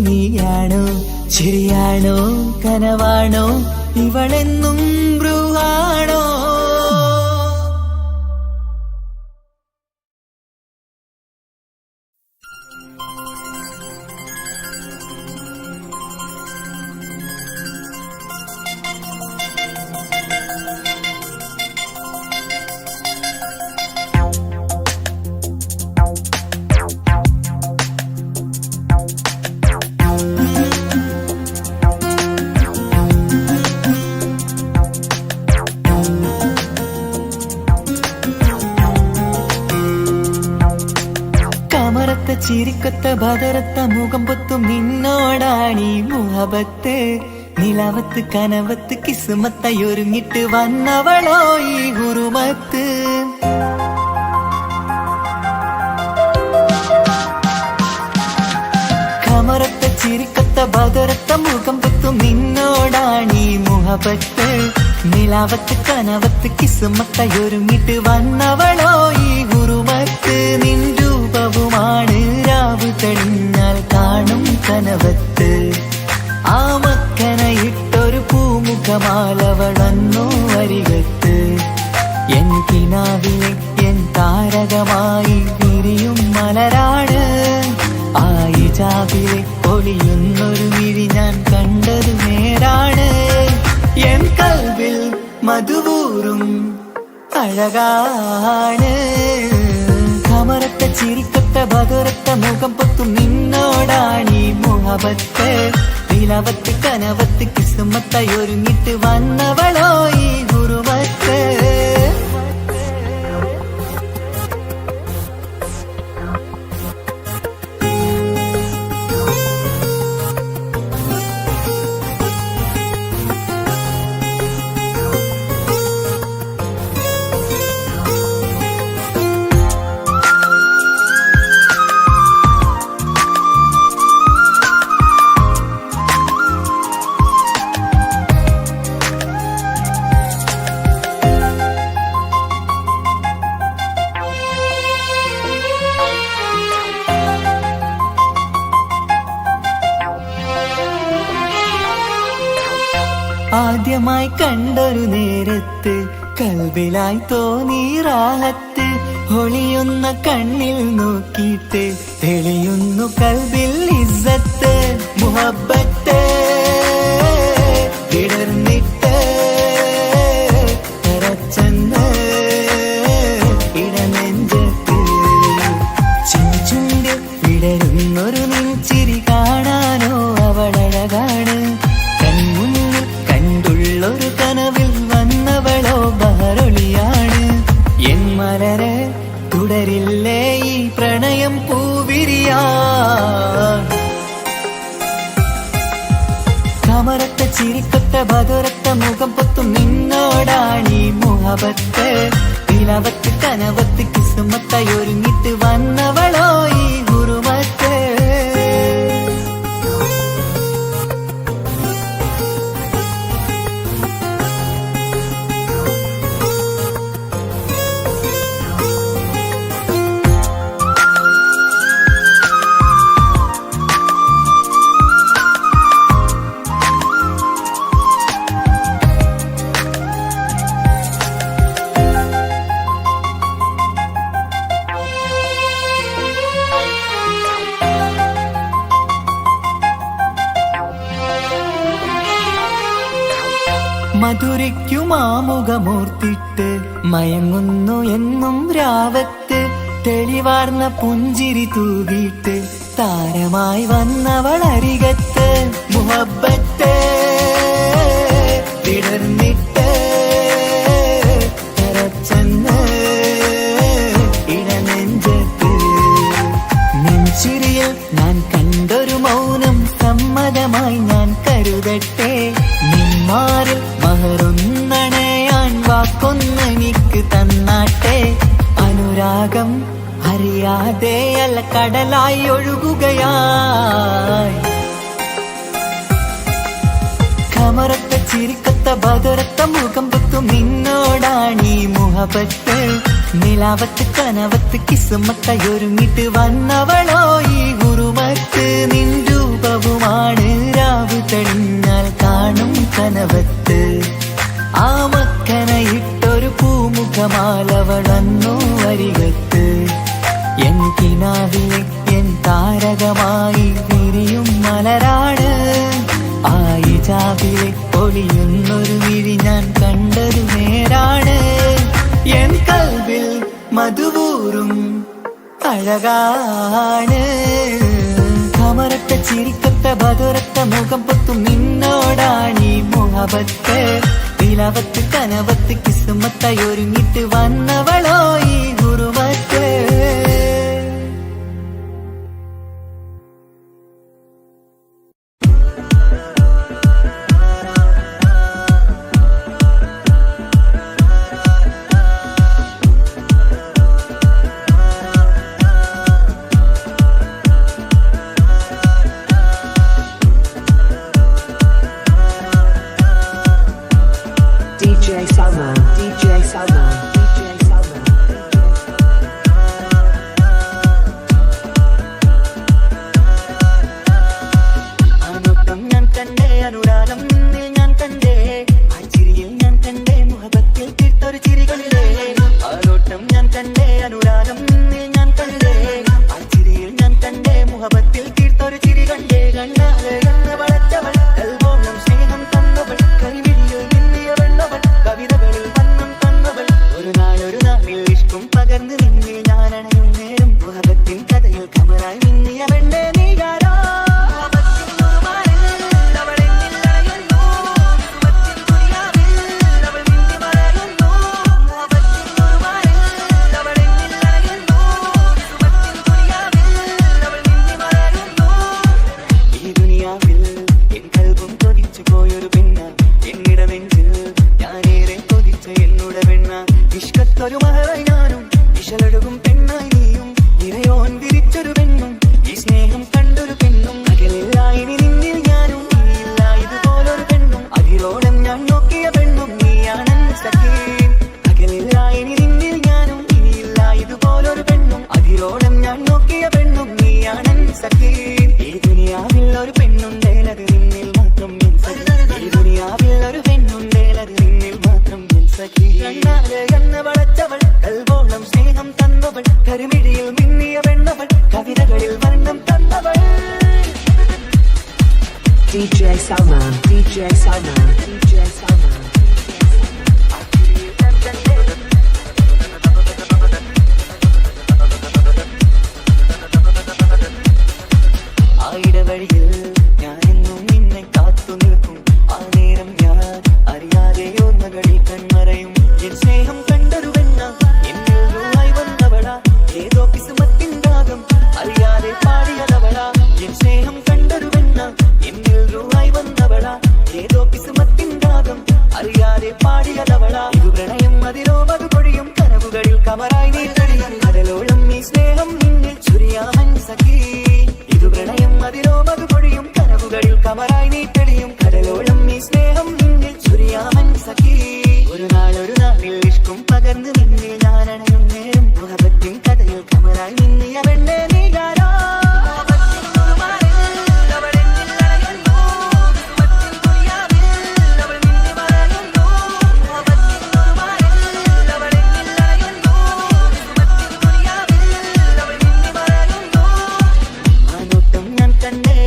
നീയാണോ ചിരിയാണോ കനവാണോ ഇവളെന്നും റൂഹാണോ ചിരിക്കൊത്ത ബദറത്ത മുഖം പൊത്തും നിന്നോടാണീ മുഹബത്ത് നിലവത്ത് കനവത്ത് കിസുമത്തയൊരുങ്ങിട്ട് വന്നവളോ ഈ ഹുറുമത്ത് കമറത്ത ചിരിക്കൊത്ത ബദറത്ത മുഖം പൊത്തും നിന്നോടാണീ മുഹബത്ത് നിലവത്ത് കനവത്ത് കിസുമത്തയൊരുങ്ങിട്ട് വന്നവളോ ഈ ഹുറുമത്ത് നിൻ രൂപവുമാണ് രാവ് തെളിഞ്ഞാൽ കാണും കനവത്ത് ആ മക്കനയിട്ടൊരു പൂമുഖമാലവളന്നു അരികത്ത് എൻ കിനാവിലെ എൻ താരകമായി വിരിയും മലരാണ്. ആ ഇജാബിലെ ഒളിയുന്നൊരു മിഴി ഞാൻ കണ്ടത് നേരാണ്. എൻ കൽവിൽ മധുവൂറും അഴകാണ്. കമറത്ത ചിരിക്കത്ത ബദറത്ത മുഖം പൊത്തും നിന്നോടാണീ മുഹബത്ത്. നിലവത്ത് കനവത്ത് കിസ്മത്തായി ഒരുങ്ങിട്ട് വന്നവളോ ഈ ഗുരുവത്ത്. ആദ്യമായി കണ്ടൊരു നേരത്ത് കൽബിലായി തോന്നി റാഹത്ത്. ഒളിയുന്ന കണ്ണിൽ നോക്കിയിട്ട് തെളിയുന്നു കൽബിൽ ഇസ്സത്ത്. മുഹബ്ബത്ത് ഇടർന്നിട്ട് തറച്ചെന്ന് ഇടനെഞ്ചത്ത്. ചിഞ്ചുണ്ട് വിടരുന്നൊരു നെഞ്ചിരി കാണാനോ അവളഴകാണ്. കൺമുന്നിൽ കണ്ടുള്ളൊരു കനവിൽ വന്നവളോ ബഹറൊളിയാണ്. എൻ മലരെ തുടരില്ലേ ഈ പ്രണയം പൂവിരിയാൻ. കമറത്ത ചിരിക്കൊത്ത ബദറത്ത മുഖം പൊത്തും നിന്നോടാണീ മുഹബത്ത്. നിലവത്ത് കനവത്ത് കിസ്മത്തായി ഒരുങ്ങിട്ട് വന്നവളോ ഈ ഗുരുമത്ത്. മധുരയ്ക്കുമാമുഖമോർത്തിട്ട് മയങ്ങുന്നു എന്നും രാവത്ത്. തെളിവാർന്ന പുഞ്ചിരി തൂകിയിട്ട് താരമായി വന്നവളരികത്ത്. മുഹബ്ബത്ത് വിടർന്നിട്ട് തറച്ചെന്ന് ഇടനെഞ്ചത്ത്. നെഞ്ചിരിയിൽ ഞാൻ കണ്ടൊരു മൗനം സമ്മതമായി ഞാൻ കരുതട്ടെ. നിന്മാരിൽ മഹറൊന്നണയാൻ വാക്കൊന്നെനിക്ക് തന്നാട്ടെ. അനുരാഗം അറിയാതെ അല്ല കടലായി ഒഴുകുകയായി. കമറത്ത ചിരിക്കത്ത ബദറത്ത മുഖം പൊത്തും നിന്നോടാണീ മുഹബത്ത്. നിലാവത്ത് കനവത്ത് കിസ്മത്തായി ഒരുങ്ങിട്ട് വന്നവളോ ഈ ഗുരുമത്ത്. നിൻ രൂപവുമാണ് രാവ് തെളിഞ്ഞാൽ കാണും കനവത്ത്. ആ മക്കനയിട്ടൊരു പൂമുഖമാലവളന്നു അരികത്ത്. എൻ കിനാവിലെ എൻ താരകമായി വിരിയും മലരാണ്. ആ ഇജാബിലെ ഒളിയുന്നൊരു മിഴി ഞാൻ കണ്ടത് നേരാണ്. എൻ കൽവിൽ മധുവൂറും അഴകാണ്. കമറത്ത ചിരിക്കത്ത ബദറത്ത മുഖം പൊത്തും നിന്നോടാണീ മുഹബത്ത്. നിലവത്ത് കനവത്ത് കിസ്മത്തായി ഒരുങ്ങിട്ട് വന്നവളോ ഈ ഗുരുമത്ത്. DJ Salman, DJ Salman, DJ Salman. അനുതം ഞാൻ കണ്ടേ, അനുരാഗം നിന്നിൽ ഞാൻ കണ്ടേ. ആ ചിരിയിൽ ഞാൻ കണ്ടേ, മുഹബത്തിൽ തീർത്തൊരു ചിരികളിലേ. നിനക്കൊരു മഹറായി ഞാനും ഇശലൊഴുകും പെണ്ണായി നീയും ഇറയോൻ വിരിച്ചൊരു പെണ്ണും ഈ സ്നേഹം കണ്ടൊരു പെണ്ണും അകലില്ല ഇനി നിന്നിൽ ഞാനും നീയില്ല ഇതുപോലൊരു പെണ്ണും അതിരോളം ഞാൻ നോക്കിയ പെണ്ണും നീയാണ് സഖി അകലില്ല ഇനി നിന്നിൽ ഞാനും ഇനിയില്ല ഇതുപോലൊരു പെണ്ണും അതിരോളം ഞാൻ നോക്കിയ പെണ്ണും നീയാണ് സഖി ഈ ദുനിയാവിൽ ഒരു പെണ്ണുണ്ടേലത് നിന്നിൽ മാത്രം എൻ സഖി ഈ ദുനിയാവിൽ ഒരു പെണ്ണുണ്ടേലത് നിന്നിൽ മാത്രം എൻ സഖി കണ്ണാലെ കണ്ണ് വളച്ചവൾ കൽവോളം സ്നേഹം തന്നവൾ കരുമിഴിയിൽ മിന്നിയ പെണ്ണവൾ കവിതകളിൽ വർണ്ണം തന്നവൾ DJ Salman, DJ Salman, DJ Salman. ആയിടവഴിയിൽ ഞാനെന്നും നിന്നെ കാത്തു നിൽക്കും ആ നേരം ഞാൻ അറിയാതെ ഓർമ്മകളിൽ കൺമറയും എൻ സ്നേഹം കണ്ടൊരു വെണ്ണ എന്നിൽ രൂപായി വന്നവളാ ഏതോ കിസുമത്തിൻകാകം അറിയാതെ പാടിയതവളാ എൻ സ്നേഹം കണ്ടൊരു വെണ്ണ എന്നിൽ രൂപായി വന്നവളാ ഏതോ കിസുമത്തിൻകാകം അറിയാതെ പാടിയതവളാ ഇത് പ്രണയം അതിരോപത് പൊഴിയും കനവുകളിൽ കമറായി നീ തെളിയും കടലോളം ഈ സ്നേഹം നിന്നിൽ ചുരിയാമൻ സഖി ഇത് പ്രണയം അതിരോപത് പൊഴിയും കനവുകളിൽ കമറായി നീ തെളിയും കടലോളം ഈ സ്നേഹം നിന്നിൽ ചുരിയാമൻ സഖി ഒരു നാളിൽ ഇഷ്കും പകർന്ന് നിന്നിൽ ഞാൻ അണയും നേരം മുഹബത്തിൻ കഥയിൽ കമറായി നിന്നിയ പെണ്ണെ നീ ആരോ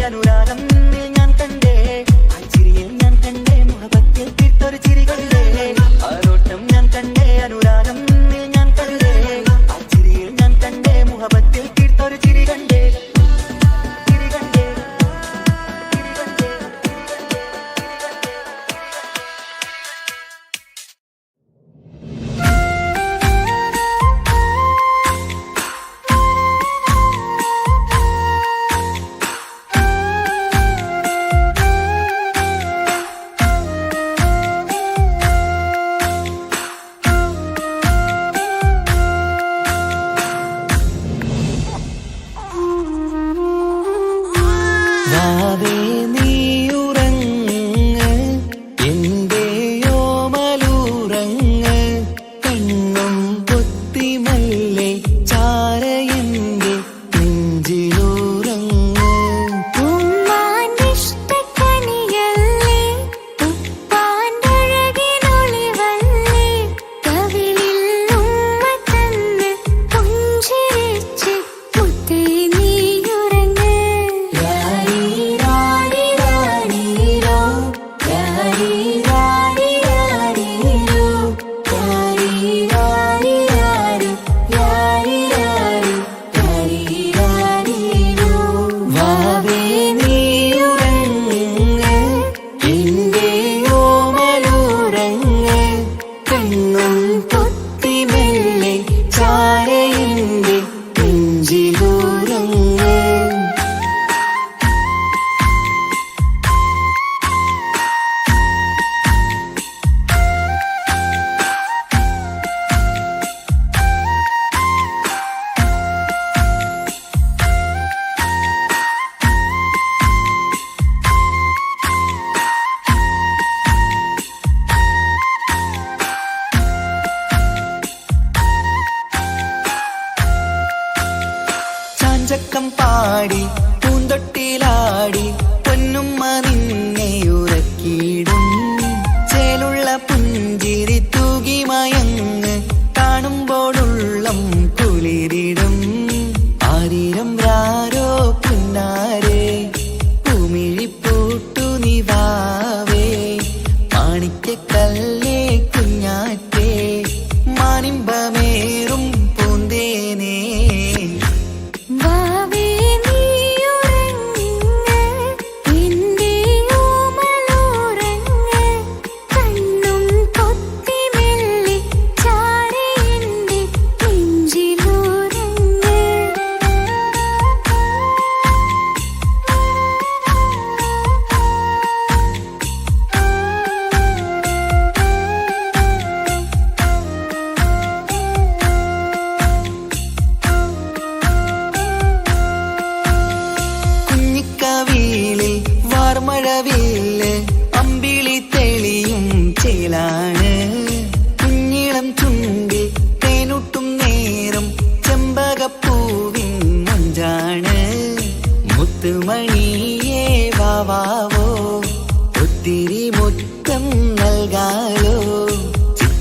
അനുരാഗം ഞാൻ കണ്ടേ ആ ചിരിയിൽ ഞാൻ കണ്ടേ മുഹബത്തിൽ തീർത്തൊരു ചിരി കണ്ടേ ആരോട്ടം ഞാൻ കണ്ടേ അനുരാഗം ഞാൻ കണ്ടേ ആ ചിരിയിൽ ഞാൻ കണ്ടേ മുഹബത്തിൽ തീർത്തൊരു ചിരി കണ്ടേ ചിരി കണ്ടേ ചിരി കണ്ടേ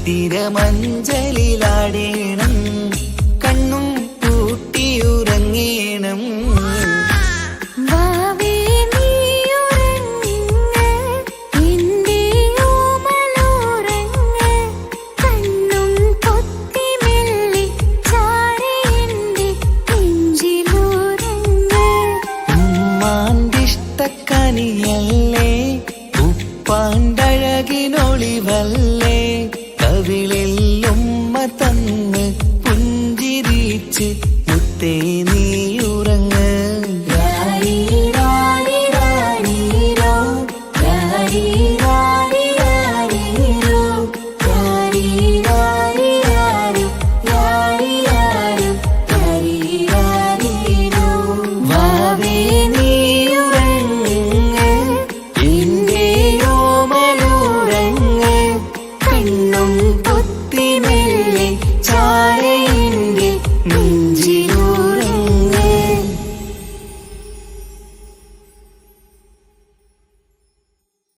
തിരമഞ്ചലിലാടേണം